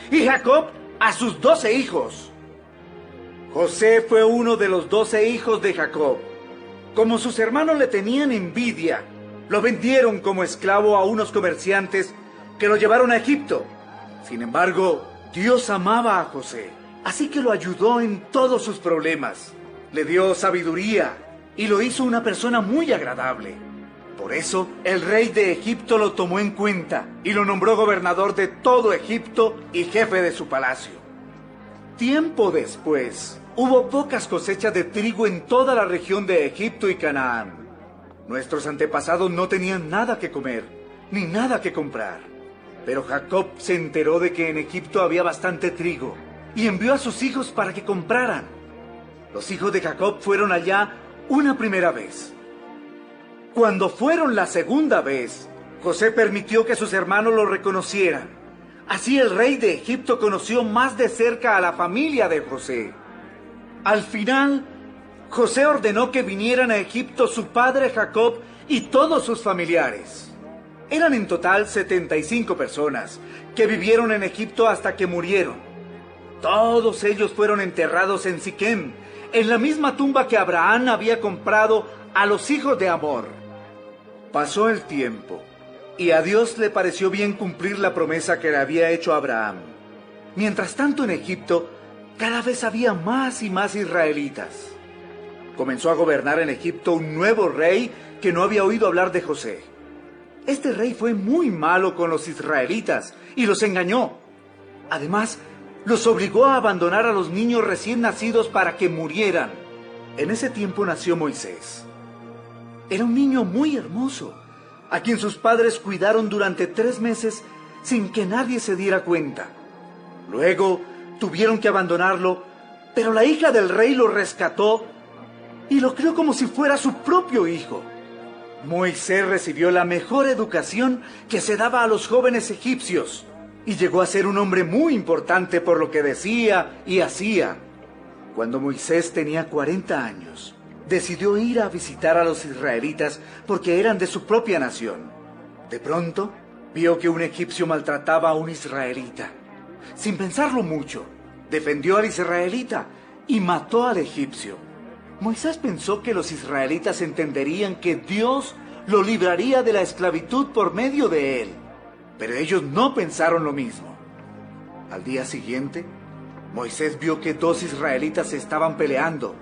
y Jacob a sus 12 hijos. José fue uno de los 12 hijos de Jacob. Como sus hermanos le tenían envidia, lo vendieron como esclavo a unos comerciantes que lo llevaron a Egipto. Sin embargo, Dios amaba a José, así que lo ayudó en todos sus problemas. Le dio sabiduría y lo hizo una persona muy agradable. Por eso, el rey de Egipto lo tomó en cuenta y lo nombró gobernador de todo Egipto y jefe de su palacio. Tiempo después, hubo pocas cosechas de trigo en toda la región de Egipto y Canaán. Nuestros antepasados no tenían nada que comer, ni nada que comprar. Pero Jacob se enteró de que en Egipto había bastante trigo y envió a sus hijos para que compraran. Los hijos de Jacob fueron allá una primera vez. Cuando fueron la segunda vez, José permitió que sus hermanos lo reconocieran. Así el rey de Egipto conoció más de cerca a la familia de José. Al final, José ordenó que vinieran a Egipto su padre Jacob y todos sus familiares. Eran en total 75 personas que vivieron en Egipto hasta que murieron. Todos ellos fueron enterrados en Siquem, en la misma tumba que Abraham había comprado a los hijos de Amor. Pasó el tiempo, y a Dios le pareció bien cumplir la promesa que le había hecho a Abraham. Mientras tanto, en Egipto, cada vez había más y más israelitas. Comenzó a gobernar en Egipto un nuevo rey que no había oído hablar de José. Este rey fue muy malo con los israelitas y los engañó. Además, los obligó a abandonar a los niños recién nacidos para que murieran. En ese tiempo nació Moisés. Era un niño muy hermoso, a quien sus padres cuidaron durante 3 meses sin que nadie se diera cuenta. Luego tuvieron que abandonarlo, pero la hija del rey lo rescató y lo crió como si fuera su propio hijo. Moisés recibió la mejor educación que se daba a los jóvenes egipcios y llegó a ser un hombre muy importante por lo que decía y hacía. Cuando Moisés tenía 40 años, decidió ir a visitar a los israelitas porque eran de su propia nación. De pronto, vio que un egipcio maltrataba a un israelita. Sin pensarlo mucho, defendió al israelita y mató al egipcio. Moisés pensó que los israelitas entenderían que Dios lo libraría de la esclavitud por medio de él, pero ellos no pensaron lo mismo. Al día siguiente, Moisés vio que 2 israelitas se estaban peleando.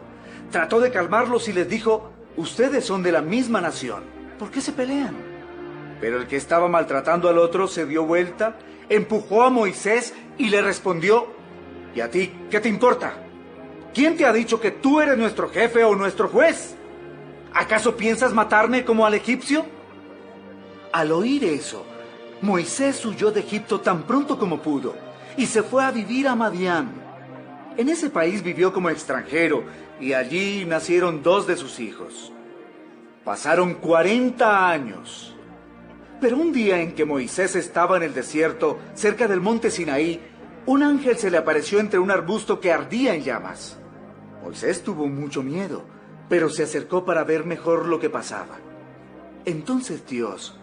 Trató de calmarlos y les dijo: ustedes son de la misma nación, ¿por qué se pelean? Pero el que estaba maltratando al otro se dio vuelta, empujó a Moisés y le respondió: ¿y a ti qué te importa? ¿Quién te ha dicho que tú eres nuestro jefe o nuestro juez? ¿Acaso piensas matarme como al egipcio? Al oír eso, Moisés huyó de Egipto tan pronto como pudo y se fue a vivir a Madián. En ese país vivió como extranjero y allí nacieron 2 de sus hijos. Pasaron 40 años. Pero un día en que Moisés estaba en el desierto, cerca del monte Sinaí, un ángel se le apareció entre un arbusto que ardía en llamas. Moisés tuvo mucho miedo, pero se acercó para ver mejor lo que pasaba. Entonces Dios,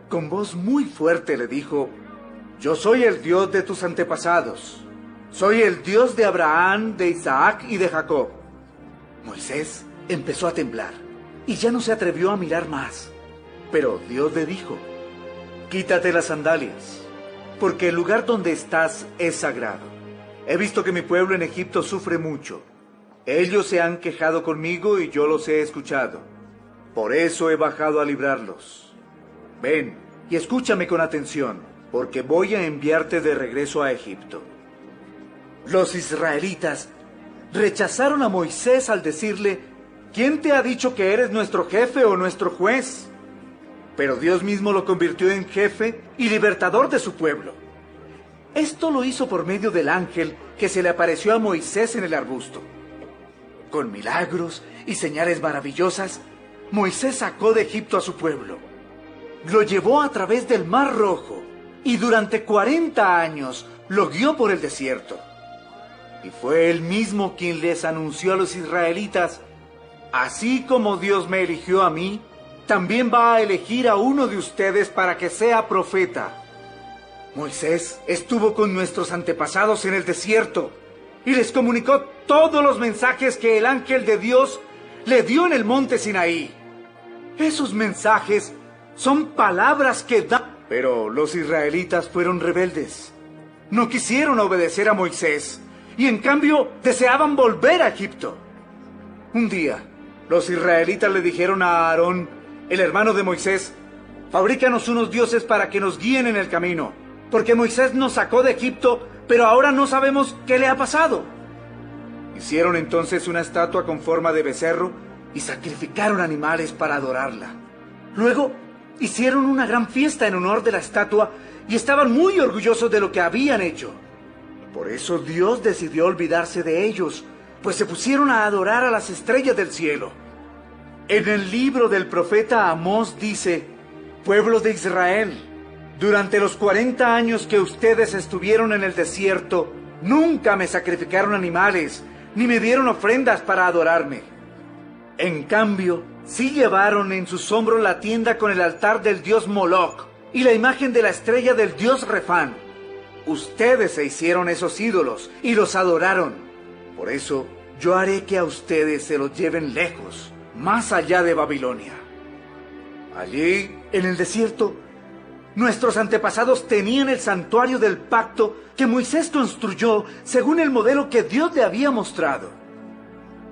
con voz muy fuerte, le dijo: yo soy el Dios de tus antepasados. Soy el Dios de Abraham, de Isaac y de Jacob. Moisés empezó a temblar y ya no se atrevió a mirar más. Pero Dios le dijo: quítate las sandalias, porque el lugar donde estás es sagrado. He visto que mi pueblo en Egipto sufre mucho. Ellos se han quejado conmigo y yo los he escuchado. Por eso he bajado a librarlos. Ven y escúchame con atención, porque voy a enviarte de regreso a Egipto. Los israelitas rechazaron a Moisés al decirle: ¿quién te ha dicho que eres nuestro jefe o nuestro juez? Pero Dios mismo lo convirtió en jefe y libertador de su pueblo. Esto lo hizo por medio del ángel que se le apareció a Moisés en el arbusto. Con milagros y señales maravillosas, Moisés sacó de Egipto a su pueblo. Lo llevó a través del Mar Rojo y durante 40 años lo guió por el desierto. Y fue él mismo quien les anunció a los israelitas: así como Dios me eligió a mí, también va a elegir a uno de ustedes para que sea profeta. Moisés estuvo con nuestros antepasados en el desierto y les comunicó todos los mensajes que el ángel de Dios le dio en el monte Sinaí. Esos mensajes son palabras que dan. Pero los israelitas fueron rebeldes. No quisieron obedecer a Moisés y en cambio deseaban volver a Egipto. Un día, los israelitas le dijeron a Aarón, el hermano de Moisés: fabrícanos unos dioses para que nos guíen en el camino, porque Moisés nos sacó de Egipto, pero ahora no sabemos qué le ha pasado. Hicieron entonces una estatua con forma de becerro y sacrificaron animales para adorarla. Luego hicieron una gran fiesta en honor de la estatua y estaban muy orgullosos de lo que habían hecho. Por eso Dios decidió olvidarse de ellos, pues se pusieron a adorar a las estrellas del cielo. En el libro del profeta Amós dice: pueblo de Israel, durante los 40 años que ustedes estuvieron en el desierto, nunca me sacrificaron animales, ni me dieron ofrendas para adorarme. En cambio, sí llevaron en sus hombros la tienda con el altar del dios Moloc y la imagen de la estrella del dios Refán. Ustedes se hicieron esos ídolos y los adoraron. Por eso, yo haré que a ustedes se los lleven lejos, más allá de Babilonia. Allí, en el desierto, nuestros antepasados tenían el santuario del pacto que Moisés construyó según el modelo que Dios le había mostrado.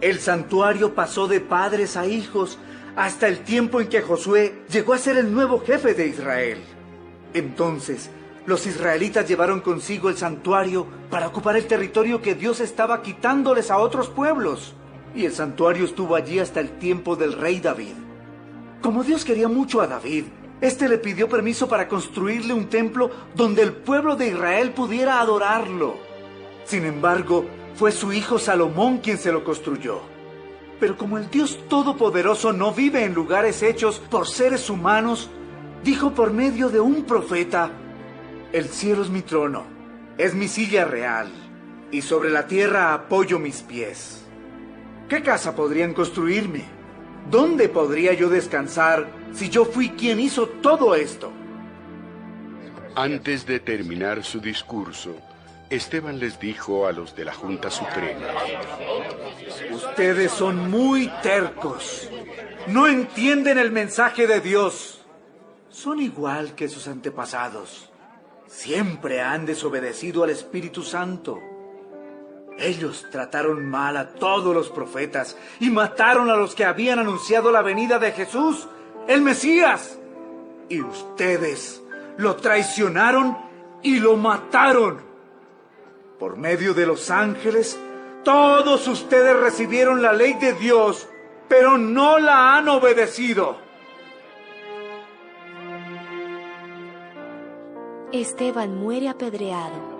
El santuario pasó de padres a hijos hasta el tiempo en que Josué llegó a ser el nuevo jefe de Israel. Entonces, los israelitas llevaron consigo el santuario para ocupar el territorio que Dios estaba quitándoles a otros pueblos. Y el santuario estuvo allí hasta el tiempo del rey David. Como Dios quería mucho a David, este le pidió permiso para construirle un templo donde el pueblo de Israel pudiera adorarlo. Sin embargo, fue su hijo Salomón quien se lo construyó. Pero como el Dios Todopoderoso no vive en lugares hechos por seres humanos, dijo por medio de un profeta: el cielo es mi trono, es mi silla real, y sobre la tierra apoyo mis pies. ¿Qué casa podrían construirme? ¿Dónde podría yo descansar si yo fui quien hizo todo esto? Antes de terminar su discurso, Esteban les dijo a los de la Junta Suprema: ustedes son muy tercos. No entienden el mensaje de Dios. Son igual que sus antepasados. Siempre han desobedecido al Espíritu Santo. Ellos trataron mal a todos los profetas y mataron a los que habían anunciado la venida de Jesús, el Mesías. Y ustedes lo traicionaron y lo mataron. Por medio de los ángeles, todos ustedes recibieron la ley de Dios, pero no la han obedecido. Esteban muere apedreado.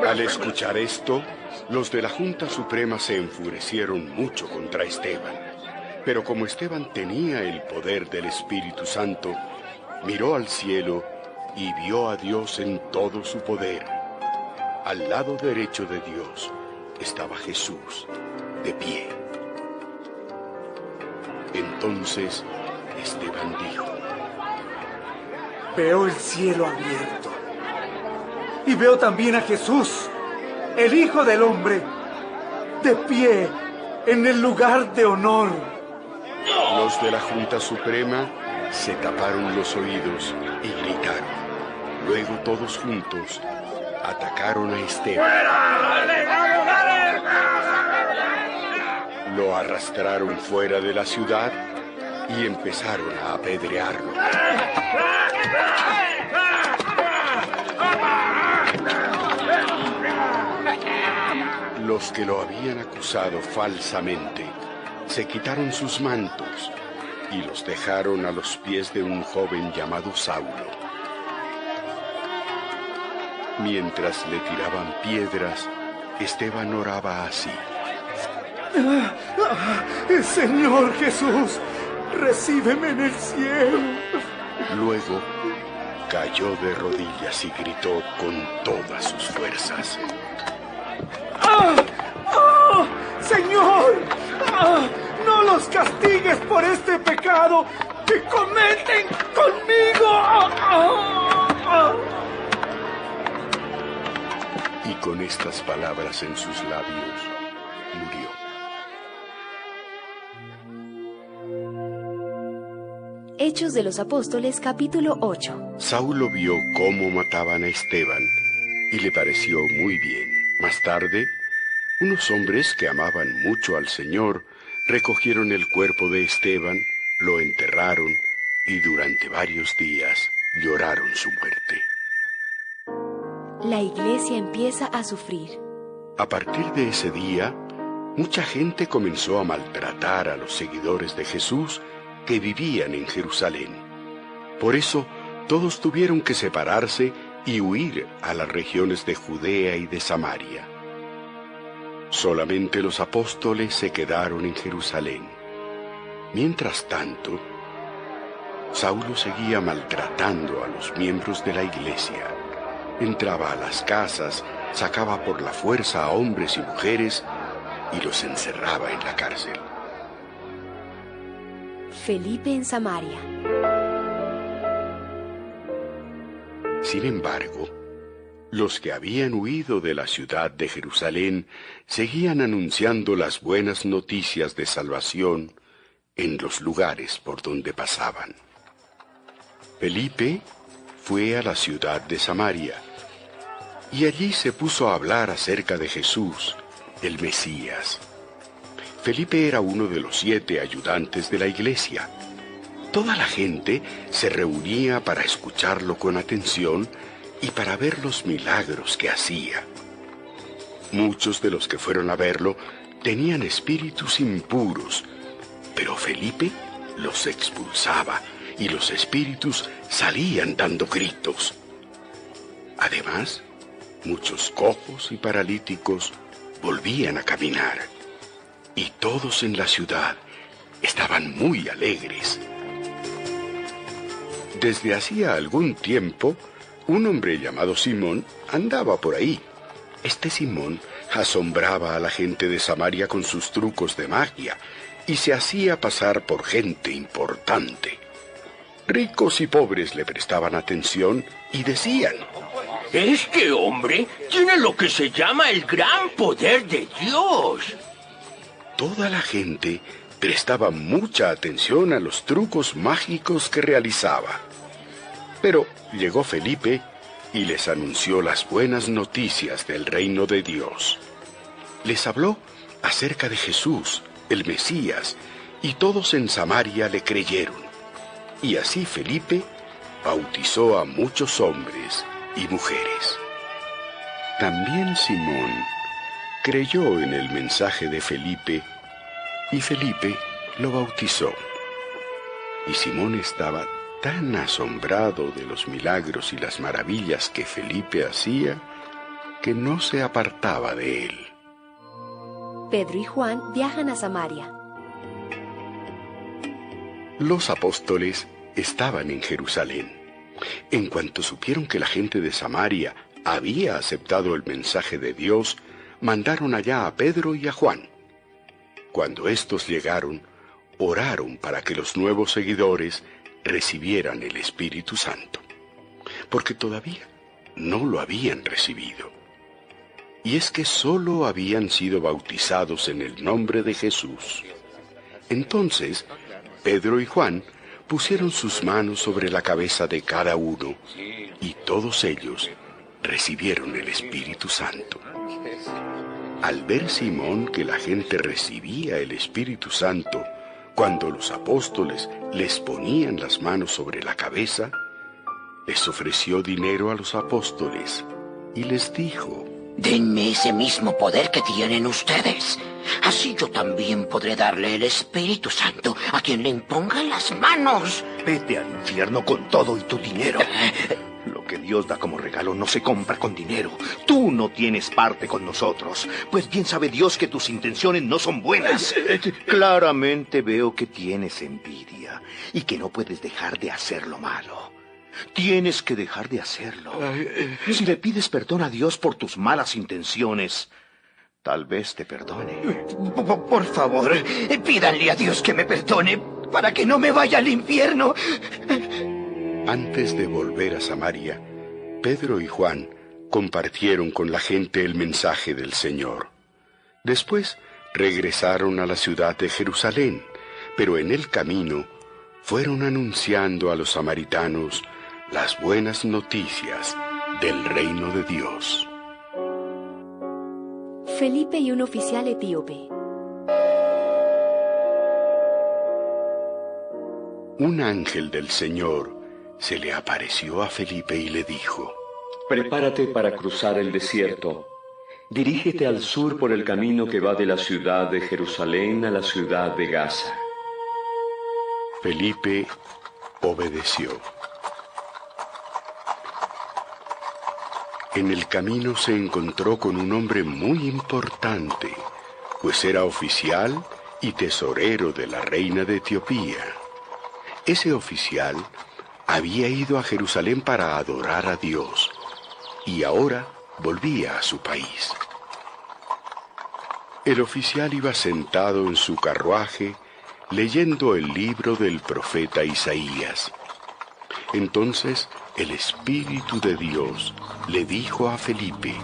Al escuchar esto, los de la Junta Suprema se enfurecieron mucho contra Esteban. Pero como Esteban tenía el poder del Espíritu Santo, miró al cielo y vio a Dios en todo su poder. Al lado derecho de Dios estaba Jesús, de pie. Entonces Esteban dijo: veo el cielo abierto y veo también a Jesús, el Hijo del Hombre, de pie en el lugar de honor. Los de la Junta Suprema se taparon los oídos y gritaron. Luego todos juntos atacaron a Esteban. Lo arrastraron fuera de la ciudad y empezaron a apedrearlo. Los que lo habían acusado falsamente se quitaron sus mantos y los dejaron a los pies de un joven llamado Saulo. Mientras le tiraban piedras, Esteban oraba así: Señor Jesús, recíbeme en el cielo. Luego cayó de rodillas y gritó con todas sus fuerzas: ¡Señor! ¡No los castigues por este pecado que cometen conmigo! Y con estas palabras en sus labios, murió. Hechos de los Apóstoles, capítulo 8. Saulo vio cómo mataban a Esteban y le pareció muy bien. Más tarde, unos hombres que amaban mucho al Señor recogieron el cuerpo de Esteban, lo enterraron y durante varios días lloraron su muerte. La iglesia empieza a sufrir. A partir de ese día, mucha gente comenzó a maltratar a los seguidores de Jesús que vivían en Jerusalén. Por eso, todos tuvieron que separarse y huir a las regiones de Judea y de Samaria. Solamente los apóstoles se quedaron en Jerusalén. Mientras tanto, Saulo seguía maltratando a los miembros de la iglesia. Entraba a las casas, sacaba por la fuerza a hombres y mujeres y los encerraba en la cárcel. Felipe en Samaria. Sin embargo, los que habían huido de la ciudad de Jerusalén seguían anunciando las buenas noticias de salvación en los lugares por donde pasaban. Felipe fue a la ciudad de Samaria y allí se puso a hablar acerca de Jesús, el Mesías. Felipe era uno de los 7 ayudantes de la iglesia. Toda la gente se reunía para escucharlo con atención y para ver los milagros que hacía. Muchos de los que fueron a verlo tenían espíritus impuros, pero Felipe los expulsaba y los espíritus salían dando gritos. Además, muchos cojos y paralíticos volvían a caminar, y todos en la ciudad estaban muy alegres. Desde hacía algún tiempo, un hombre llamado Simón andaba por ahí. Este Simón asombraba a la gente de Samaria con sus trucos de magia y se hacía pasar por gente importante. Ricos y pobres le prestaban atención y decían: Este hombre tiene lo que se llama el gran poder de Dios. Toda la gente prestaba mucha atención a los trucos mágicos que realizaba. Pero llegó Felipe y les anunció las buenas noticias del reino de Dios. Les habló acerca de Jesús, el Mesías, y todos en Samaria le creyeron. Y así Felipe bautizó a muchos hombres y mujeres. También Simón creyó en el mensaje de Felipe y Felipe lo bautizó. Y Simón estaba tan asombrado de los milagros y las maravillas que Felipe hacía que no se apartaba de él. Pedro y Juan viajan a Samaria. Los apóstoles estaban en Jerusalén. En cuanto supieron que la gente de Samaria había aceptado el mensaje de Dios, mandaron allá a Pedro y a Juan. Cuando estos llegaron, oraron para que los nuevos seguidores recibieran el Espíritu Santo, porque todavía no lo habían recibido. Y es que solo habían sido bautizados en el nombre de Jesús. Entonces, Pedro y Juan pusieron sus manos sobre la cabeza de cada uno, y todos ellos recibieron el Espíritu Santo. Al ver Simón que la gente recibía el Espíritu Santo cuando los apóstoles les ponían las manos sobre la cabeza, les ofreció dinero a los apóstoles y les dijo: Denme ese mismo poder que tienen ustedes. Así yo también podré darle el Espíritu Santo a quien le imponga las manos. Vete al infierno con todo y tu dinero. Lo que Dios da como regalo no se compra con dinero. Tú no tienes parte con nosotros, pues bien sabe Dios que tus intenciones no son buenas. Claramente veo que tienes envidia y que no puedes dejar de hacer lo malo. Tienes que dejar de hacerlo. Si le pides perdón a Dios por tus malas intenciones, tal vez te perdone. Por favor, pídanle a Dios que me perdone para que no me vaya al infierno. Antes de volver a Samaria, Pedro y Juan compartieron con la gente el mensaje del Señor. Después regresaron a la ciudad de Jerusalén, pero en el camino fueron anunciando a los samaritanos las buenas noticias del reino de Dios. Felipe y un oficial etíope. Un ángel del Señor se le apareció a Felipe y le dijo: Prepárate para cruzar el desierto. Dirígete al sur por el camino que va de la ciudad de Jerusalén a la ciudad de Gaza. Felipe obedeció. En el camino se encontró con un hombre muy importante, pues era oficial y tesorero de la reina de Etiopía. Ese oficial había ido a Jerusalén para adorar a Dios y ahora volvía a su país. El oficial iba sentado en su carruaje leyendo el libro del profeta Isaías. Entonces el Espíritu de Dios le dijo a Felipe: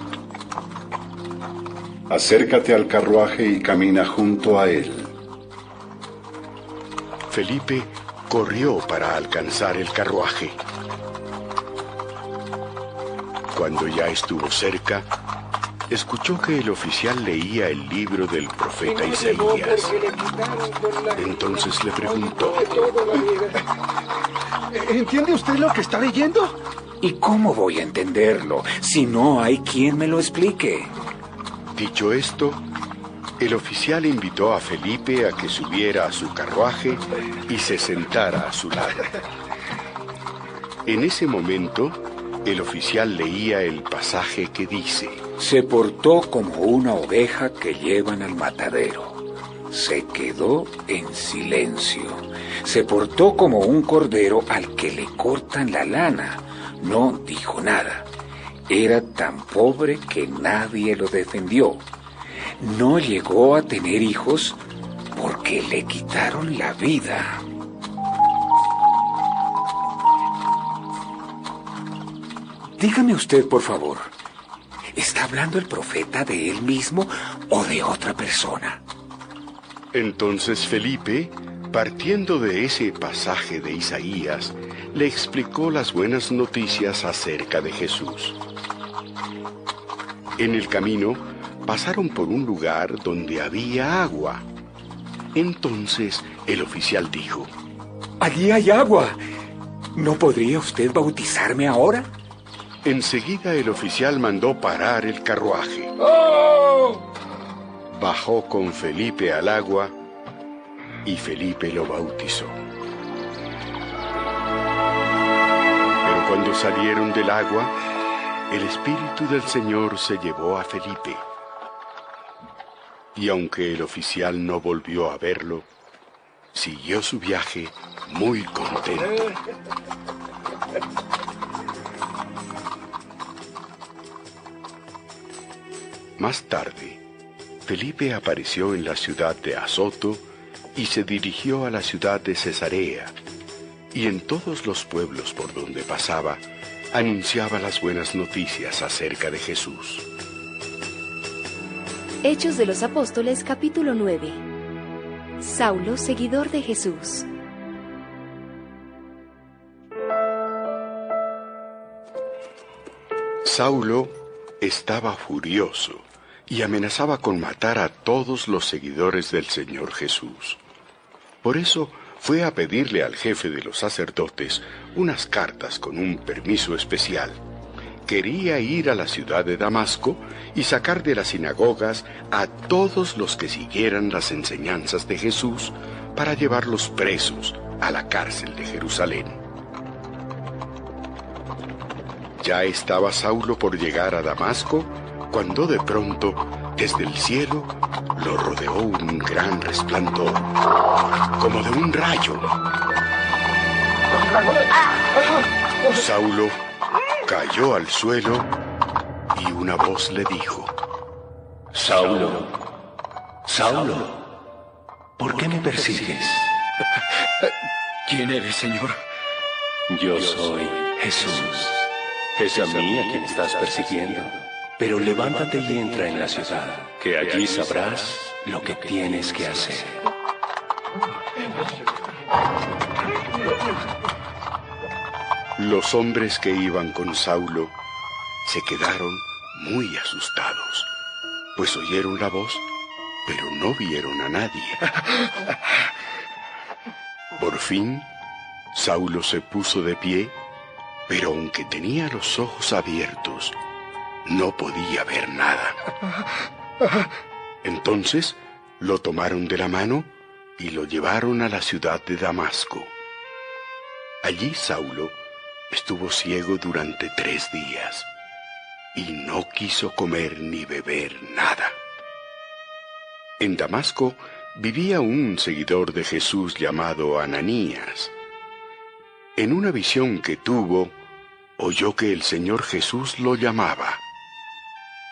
Acércate al carruaje y camina junto a él. Felipe corrió para alcanzar el carruaje. Cuando ya estuvo cerca, escuchó que el oficial leía el libro del profeta Isaías. Entonces le preguntó: ¿Entiende usted lo que está leyendo? ¿Y cómo voy a entenderlo si no hay quien me lo explique? Dicho esto, el oficial invitó a Felipe a que subiera a su carruaje y se sentara a su lado. En ese momento, el oficial leía el pasaje que dice: Se portó como una oveja que llevan al matadero. Se quedó en silencio. Se portó como un cordero al que le cortan la lana. No dijo nada. Era tan pobre que nadie lo defendió. No llegó a tener hijos porque le quitaron la vida. Dígame usted, por favor, ¿está hablando el profeta de él mismo o de otra persona? Entonces Felipe, partiendo de ese pasaje de Isaías, le explicó las buenas noticias acerca de Jesús. En el camino, pasaron por un lugar donde había agua. Entonces el oficial dijo: Allí hay agua. ¿No podría usted bautizarme ahora? Enseguida el oficial mandó parar el carruaje. ¡Oh! Bajó con Felipe al agua y Felipe lo bautizó. Pero cuando salieron del agua, el Espíritu del Señor se llevó a Felipe. Y aunque el oficial no volvió a verlo, siguió su viaje muy contento. Más tarde, Felipe apareció en la ciudad de Azoto y se dirigió a la ciudad de Cesarea, y en todos los pueblos por donde pasaba, anunciaba las buenas noticias acerca de Jesús. Hechos de los Apóstoles, capítulo 9. Saulo, seguidor de Jesús. Saulo estaba furioso y amenazaba con matar a todos los seguidores del Señor Jesús. Por eso fue a pedirle al jefe de los sacerdotes unas cartas con un permiso especial. Quería ir a la ciudad de Damasco y sacar de las sinagogas a todos los que siguieran las enseñanzas de Jesús para llevarlos presos a la cárcel de Jerusalén. Ya estaba Saulo por llegar a Damasco, cuando de pronto, desde el cielo, lo rodeó un gran resplandor, como de un rayo. Saulo cayó al suelo y una voz le dijo: Saulo, Saulo, ¿por qué me persigues? ¿Quién eres, Señor? Yo soy Jesús. Es a mí a quien estás persiguiendo. Pero levántate y entra en la ciudad, que allí sabrás lo que tienes que hacer. Los hombres que iban con Saulo se quedaron muy asustados, pues oyeron la voz, pero no vieron a nadie. Por fin, Saulo se puso de pie, pero aunque tenía los ojos abiertos, no podía ver nada. Entonces lo tomaron de la mano y lo llevaron a la ciudad de Damasco. Allí Saulo estuvo ciego durante 3 días y no quiso comer ni beber nada. En Damasco vivía un seguidor de Jesús llamado Ananías. En una visión que tuvo, oyó que el Señor Jesús lo llamaba.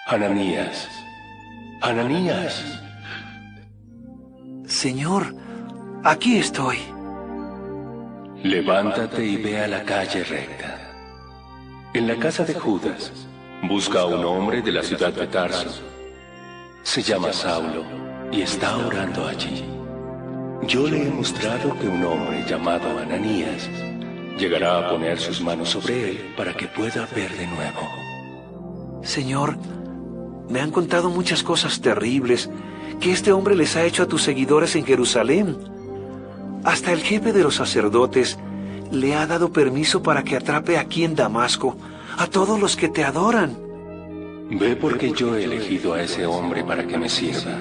Ananías, Ananías. Señor, aquí estoy. Levántate y ve a la calle recta. En la casa de Judas, busca a un hombre de la ciudad de Tarso. Se llama Saulo y está orando allí. Yo le he mostrado que un hombre llamado Ananías llegará a poner sus manos sobre él para que pueda ver de nuevo. Señor, me han contado muchas cosas terribles que este hombre les ha hecho a tus seguidores en Jerusalén. Hasta el jefe de los sacerdotes le ha dado permiso para que atrape aquí en Damasco a todos los que te adoran. Ve porque yo he elegido a ese hombre para que me sirva.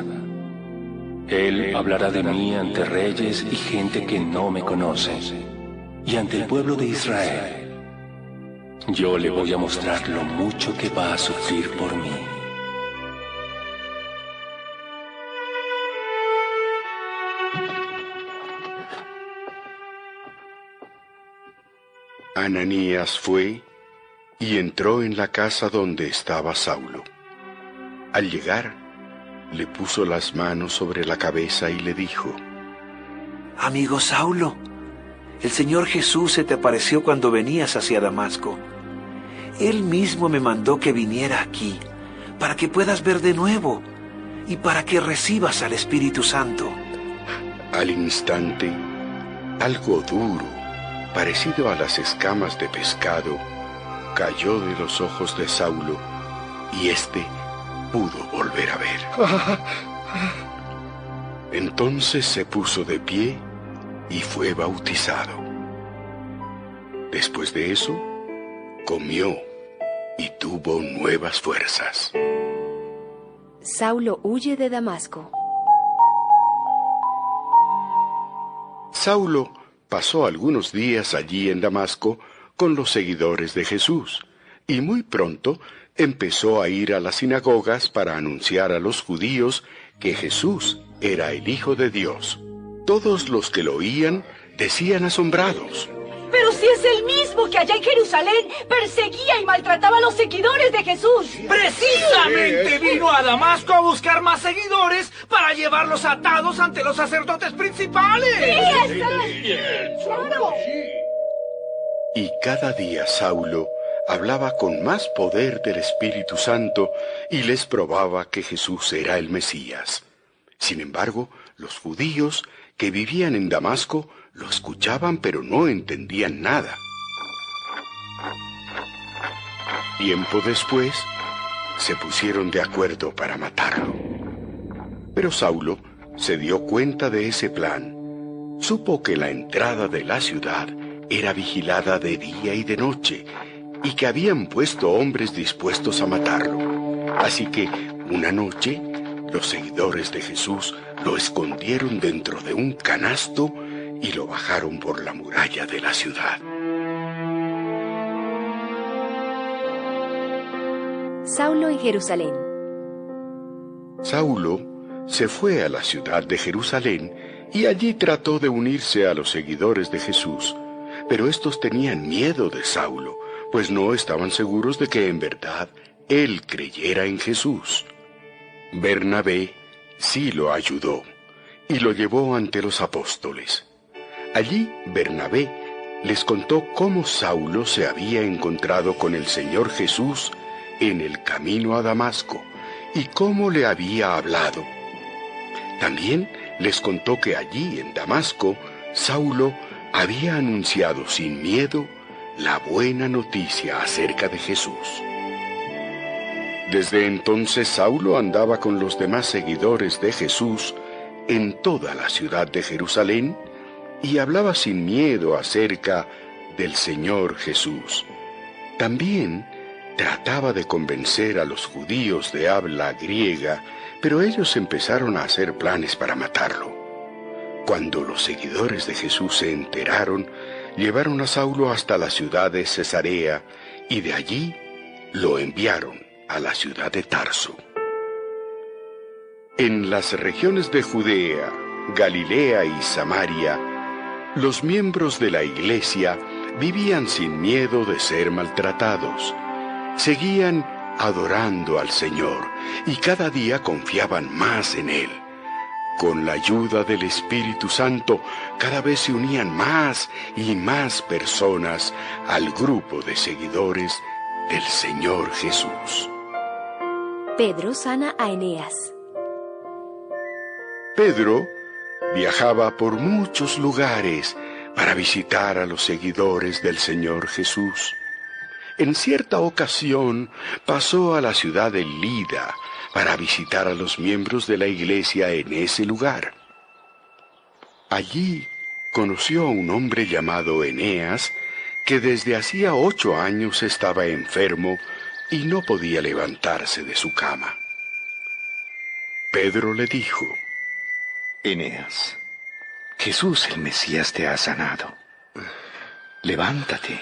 Él hablará de mí ante reyes y gente que no me conoce, y ante el pueblo de Israel. Yo le voy a mostrar lo mucho que va a sufrir por mí. Ananías fue y entró en la casa donde estaba Saulo. Al llegar, le puso las manos sobre la cabeza y le dijo: Amigo Saulo, el Señor Jesús se te apareció cuando venías hacia Damasco. Él mismo me mandó que viniera aquí, para que puedas ver de nuevo y para que recibas al Espíritu Santo. Al instante, algo duro, parecido a las escamas de pescado, cayó de los ojos de Saulo y éste pudo volver a ver. Entonces se puso de pie y fue bautizado. Después de eso, comió y tuvo nuevas fuerzas. Saulo huye de Damasco. Saulo pasó algunos días allí en Damasco con los seguidores de Jesús, y muy pronto empezó a ir a las sinagogas para anunciar a los judíos que Jesús era el Hijo de Dios. Todos los que lo oían decían asombrados: Pero si es el mismo que allá en Jerusalén perseguía y maltrataba a los seguidores de Jesús. Precisamente vino a Damasco a buscar más seguidores para llevarlos atados ante los sacerdotes principales. Y cada día Saulo hablaba con más poder del Espíritu Santo y les probaba que Jesús era el Mesías. Sin embargo, los judíos que vivían en Damasco lo escuchaban, pero no entendían nada. Tiempo después, se pusieron de acuerdo para matarlo. Pero Saulo se dio cuenta de ese plan. Supo que la entrada de la ciudad era vigilada de día y de noche, y que habían puesto hombres dispuestos a matarlo. Así que, una noche, los seguidores de Jesús lo escondieron dentro de un canasto y lo bajaron por la muralla de la ciudad. Saulo en Jerusalén. Saulo se fue a la ciudad de Jerusalén y allí trató de unirse a los seguidores de Jesús, pero estos tenían miedo de Saulo, pues no estaban seguros de que en verdad él creyera en Jesús. Bernabé sí lo ayudó y lo llevó ante los apóstoles. Allí Bernabé les contó cómo Saulo se había encontrado con el Señor Jesús en el camino a Damasco y cómo le había hablado. También les contó que allí en Damasco Saulo había anunciado sin miedo la buena noticia acerca de Jesús. Desde entonces Saulo andaba con los demás seguidores de Jesús en toda la ciudad de Jerusalén y hablaba sin miedo acerca del Señor Jesús. También trataba de convencer a los judíos de habla griega, pero ellos empezaron a hacer planes para matarlo. Cuando los seguidores de Jesús se enteraron, llevaron a Saulo hasta la ciudad de Cesarea y de allí lo enviaron a la ciudad de Tarso. En las regiones de Judea, Galilea y Samaria, los miembros de la iglesia vivían sin miedo de ser maltratados. Seguían adorando al Señor y cada día confiaban más en Él. Con la ayuda del Espíritu Santo, cada vez se unían más y más personas al grupo de seguidores del Señor Jesús. Pedro sana a Eneas. Pedro viajaba por muchos lugares para visitar a los seguidores del Señor Jesús. En cierta ocasión pasó a la ciudad de Lida para visitar a los miembros de la iglesia en ese lugar. Allí conoció a un hombre llamado Eneas, que desde hacía 8 años estaba enfermo y no podía levantarse de su cama. Pedro le dijo: Eneas, Jesús el Mesías te ha sanado. Levántate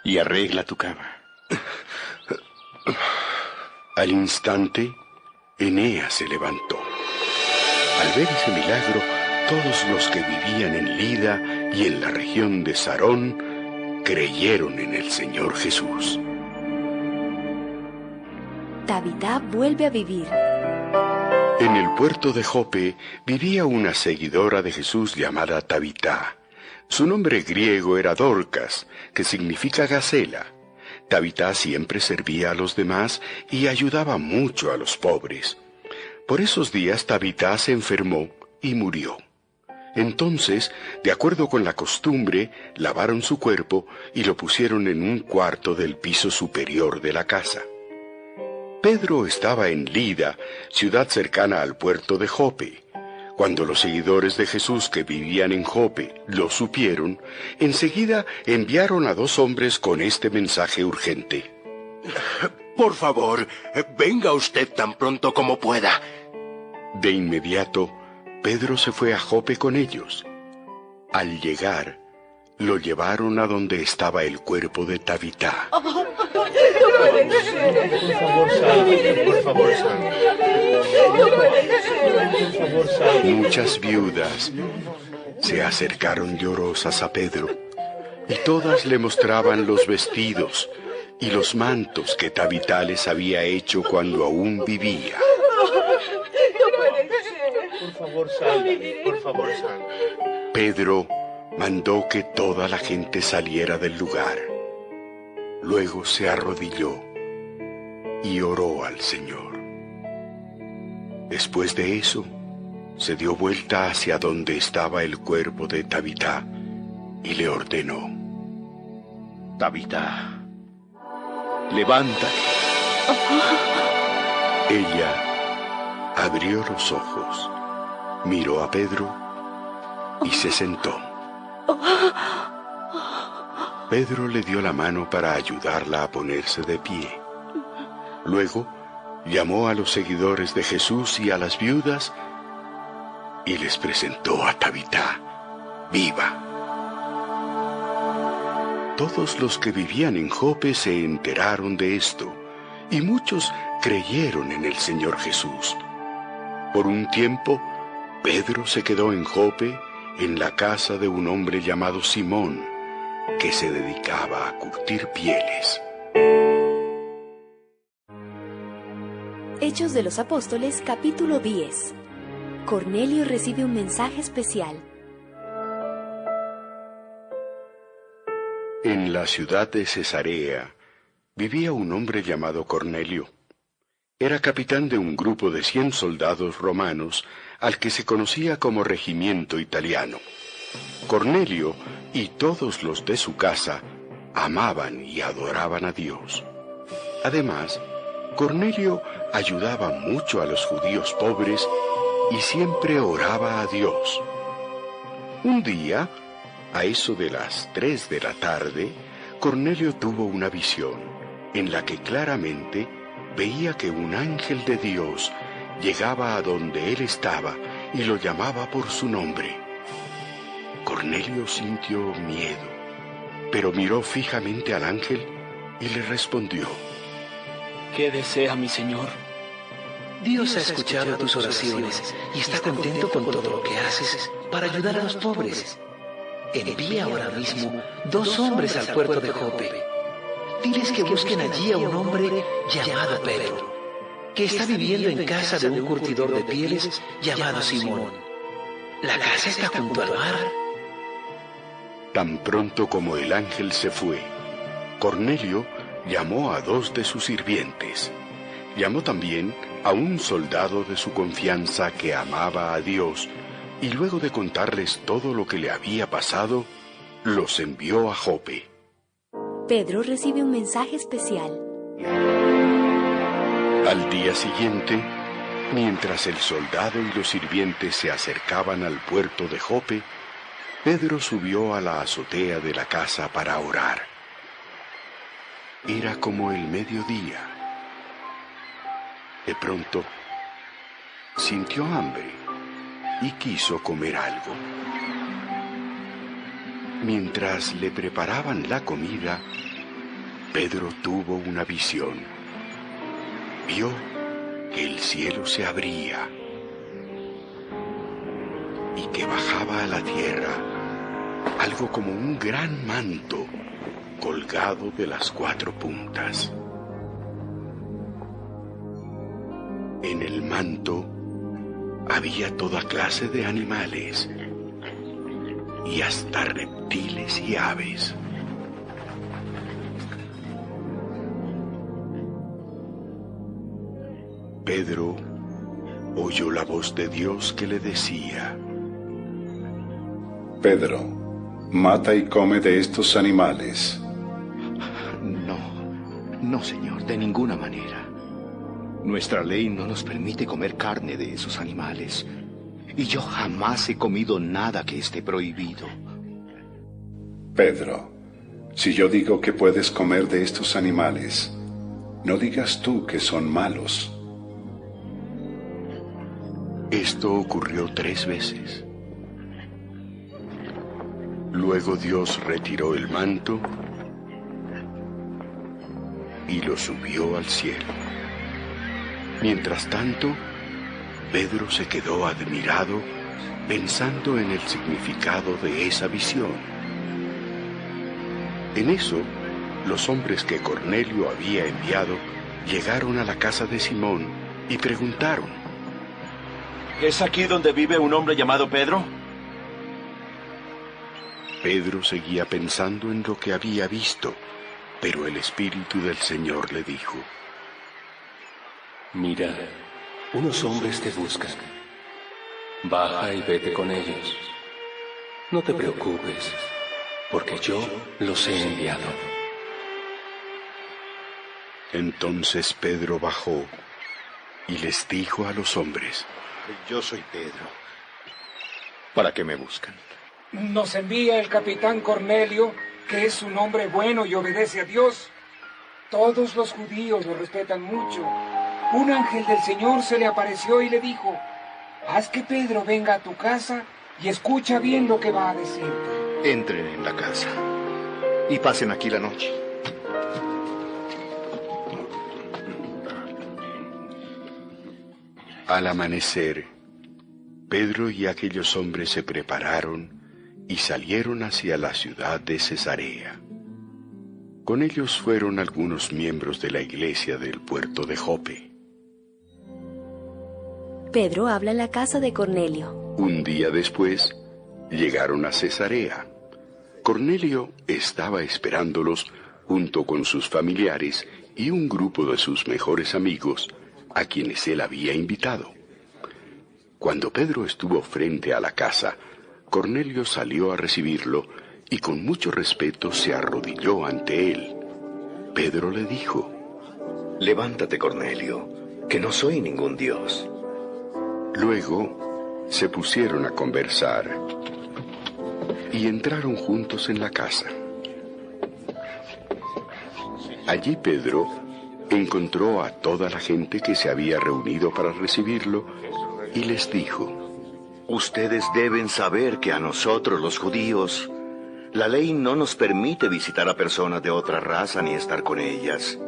y arregla tu cama. Al instante, Eneas se levantó. Al ver ese milagro, todos los que vivían en Lida y en la región de Sarón creyeron en el Señor Jesús. Tabitá vuelve a vivir. En el puerto de Jope vivía una seguidora de Jesús llamada Tabitá. Su nombre griego era Dorcas, que significa gacela. Tabitá siempre servía a los demás y ayudaba mucho a los pobres. Por esos días Tabitá se enfermó y murió. Entonces, de acuerdo con la costumbre, lavaron su cuerpo y lo pusieron en un cuarto del piso superior de la casa. Pedro estaba en Lida, ciudad cercana al puerto de Jope. Cuando los seguidores de Jesús que vivían en Jope lo supieron, enseguida enviaron a 2 hombres con este mensaje urgente. Por favor, venga usted tan pronto como pueda. De inmediato, Pedro se fue a Jope con ellos. Al llegar, lo llevaron a donde estaba el cuerpo de Tabitá. Por favor, salve. Muchas viudas se acercaron llorosas a Pedro, y todas le mostraban los vestidos y los mantos que Tabitá les había hecho cuando aún vivía. Por favor, salve. Por favor, salve. Pedro mandó que toda la gente saliera del lugar. Luego se arrodilló y oró al Señor. Después de eso, se dio vuelta hacia donde estaba el cuerpo de Tabitá y le ordenó: Tabitá, levántate. Ella abrió los ojos, miró a Pedro y se sentó. Pedro le dio la mano para ayudarla a ponerse de pie. Luego llamó a los seguidores de Jesús y a las viudas y les presentó a Tabitá, viva. Todos los que vivían en Jope se enteraron de esto y muchos creyeron en el Señor Jesús. Por un tiempo, Pedro se quedó en Jope, en la casa de un hombre llamado Simón, que se dedicaba a curtir pieles. Hechos de los Apóstoles, capítulo 10. Cornelio recibe un mensaje especial. En la ciudad de Cesarea vivía un hombre llamado Cornelio. Era capitán de un grupo de 100 soldados romanos al que se conocía como Regimiento Italiano. Cornelio y todos los de su casa amaban y adoraban a Dios. Además, Cornelio ayudaba mucho a los judíos pobres y siempre oraba a Dios. Un día, a eso de las 3 de la tarde, Cornelio tuvo una visión en la que claramente veía que un ángel de Dios llegaba a donde él estaba y lo llamaba por su nombre. Cornelio sintió miedo, pero miró fijamente al ángel y le respondió: ¿Qué desea mi señor? Dios ha escuchado tus oraciones y está contento con todo lo que haces para ayudar a los pobres. Envía ahora mismo 2 hombres al puerto de Jope. Diles que busquen allí a un hombre llamado Pedro, que está viviendo en casa de un curtidor de pieles llamado Simón. La casa está junto al mar. Tan pronto como el ángel se fue, Cornelio llamó a 2 de sus sirvientes. Llamó también a un soldado de su confianza que amaba a Dios, y luego de contarles todo lo que le había pasado, los envió a Jope. Pedro recibe un mensaje especial. Al día siguiente, mientras el soldado y los sirvientes se acercaban al puerto de Jope, Pedro subió a la azotea de la casa para orar. Era como el mediodía. De pronto, sintió hambre y quiso comer algo. Mientras le preparaban la comida, Pedro tuvo una visión. Vio que el cielo se abría y que bajaba a la tierra algo como un gran manto colgado de las 4 puntas. En el manto había toda clase de animales y hasta reptiles y aves. Pedro oyó la voz de Dios que le decía: Pedro, mata y come de estos animales. No, Señor, de ninguna manera. Nuestra ley no nos permite comer carne de esos animales. Y yo jamás he comido nada que esté prohibido. Pedro, si yo digo que puedes comer de estos animales, no digas tú que son malos. Esto ocurrió 3 veces. Luego Dios retiró el manto y lo subió al cielo. Mientras tanto, Pedro se quedó admirado pensando en el significado de esa visión. En eso, los hombres que Cornelio había enviado llegaron a la casa de Simón y preguntaron: ¿Es aquí donde vive un hombre llamado Pedro? Pedro seguía pensando en lo que había visto, pero el Espíritu del Señor le dijo: Mira, unos hombres te buscan. Baja y vete con ellos. No te preocupes, porque yo los he enviado. Entonces Pedro bajó y les dijo a los hombres: Yo soy Pedro. ¿Para qué me buscan? Nos envía el capitán Cornelio, que es un hombre bueno y obedece a Dios. Todos los judíos lo respetan mucho. Un ángel del Señor se le apareció y le dijo: haz que Pedro venga a tu casa y escucha bien lo que va a decirte. Entren en la casa y pasen aquí la noche. Al amanecer, Pedro y aquellos hombres se prepararon y salieron hacia la ciudad de Cesarea. Con ellos fueron algunos miembros de la iglesia del puerto de Jope. Pedro habla en la casa de Cornelio. Un día después, llegaron a Cesarea. Cornelio estaba esperándolos junto con sus familiares y un grupo de sus mejores amigos, a quienes él había invitado. Cuando Pedro estuvo frente a la casa, Cornelio salió a recibirlo y con mucho respeto se arrodilló ante él. Pedro le dijo: Levántate, Cornelio, que no soy ningún dios. Luego se pusieron a conversar y entraron juntos en la casa. Allí Pedro encontró a toda la gente que se había reunido para recibirlo y les dijo: Ustedes deben saber que a nosotros los judíos, la ley no nos permite visitar a personas de otra raza ni estar con ellas.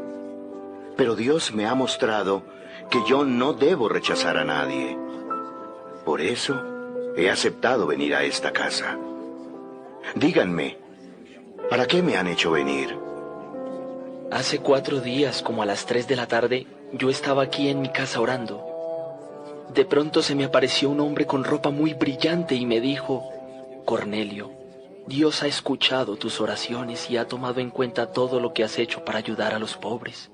Pero Dios me ha mostrado que yo no debo rechazar a nadie. Por eso he aceptado venir a esta casa. Díganme, ¿para qué me han hecho venir? Hace 4 días, como a las 3 de la tarde, yo estaba aquí en mi casa orando. De pronto se me apareció un hombre con ropa muy brillante y me dijo: Cornelio, Dios ha escuchado tus oraciones y ha tomado en cuenta todo lo que has hecho para ayudar a los pobres.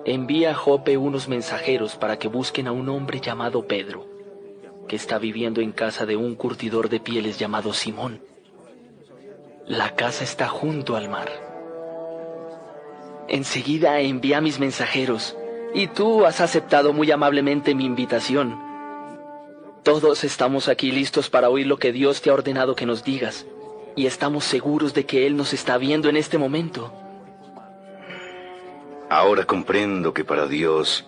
Envía a Jope unos mensajeros para que busquen a un hombre llamado Pedro, que está viviendo en casa de un curtidor de pieles llamado Simón. La casa está junto al mar. Enseguida envié a mis mensajeros, y tú has aceptado muy amablemente mi invitación. Todos estamos aquí listos para oír lo que Dios te ha ordenado que nos digas, y estamos seguros de que Él nos está viendo en este momento. Ahora comprendo que para Dios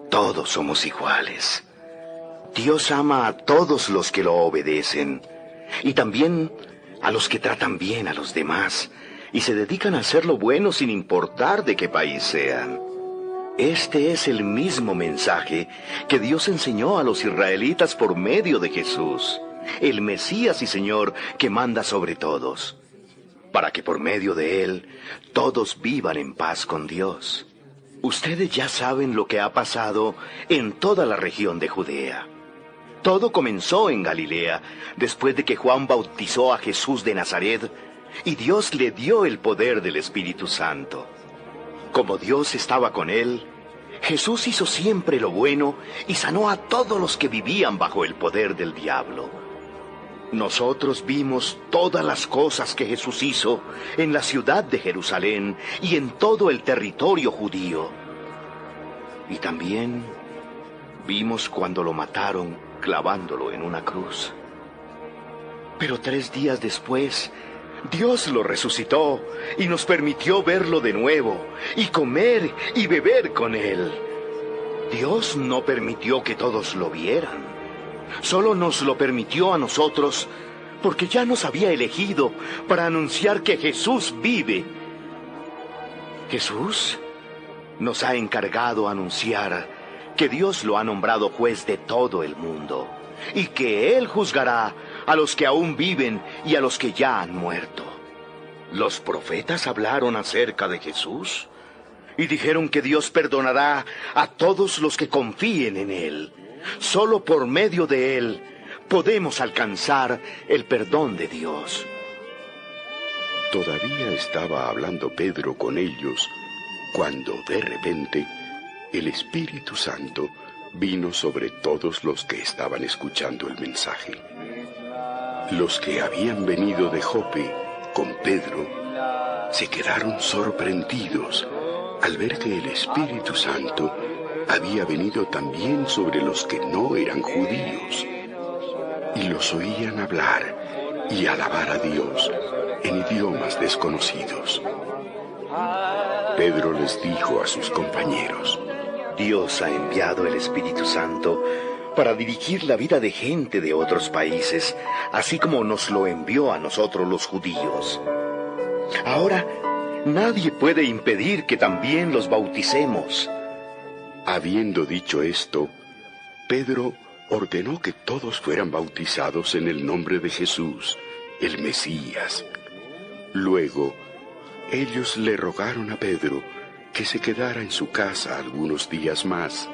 todos somos iguales. Dios ama a todos los que lo obedecen, y también a los que tratan bien a los demás, y se dedican a hacer lo bueno sin importar de qué país sean. Este es el mismo mensaje que Dios enseñó a los israelitas por medio de Jesús, el Mesías y Señor que manda sobre todos, para que por medio de Él todos vivan en paz con Dios. Ustedes ya saben lo que ha pasado en toda la región de Judea. Todo comenzó en Galilea, después de que Juan bautizó a Jesús de Nazaret, y Dios le dio el poder del Espíritu Santo. Como Dios estaba con él, Jesús hizo siempre lo bueno y sanó a todos los que vivían bajo el poder del diablo. Nosotros vimos todas las cosas que Jesús hizo en la ciudad de Jerusalén y en todo el territorio judío. Y también vimos cuando lo mataron clavándolo en una cruz. Pero 3 días después, Dios lo resucitó y nos permitió verlo de nuevo y comer y beber con él. Dios no permitió que todos lo vieran. Solo nos lo permitió a nosotros porque ya nos había elegido para anunciar que Jesús vive. Jesús nos ha encargado anunciar que Dios lo ha nombrado juez de todo el mundo y que Él juzgará a los que aún viven y a los que ya han muerto. Los profetas hablaron acerca de Jesús y dijeron que Dios perdonará a todos los que confíen en Él. Solo por medio de Él podemos alcanzar el perdón de Dios. Todavía estaba hablando Pedro con ellos, cuando de repente el Espíritu Santo vino sobre todos los que estaban escuchando el mensaje. Los que habían venido de Jope con Pedro se quedaron sorprendidos al ver que el Espíritu Santo había venido también sobre los que no eran judíos, y los oían hablar y alabar a Dios en idiomas desconocidos. Pedro les dijo a sus compañeros: Dios ha enviado el Espíritu Santo para dirigir la vida de gente de otros países, así como nos lo envió a nosotros los judíos. Ahora, nadie puede impedir que también los bauticemos. Habiendo dicho esto, Pedro ordenó que todos fueran bautizados en el nombre de Jesús, el Mesías. Luego, ellos le rogaron a Pedro que se quedara en su casa algunos días más.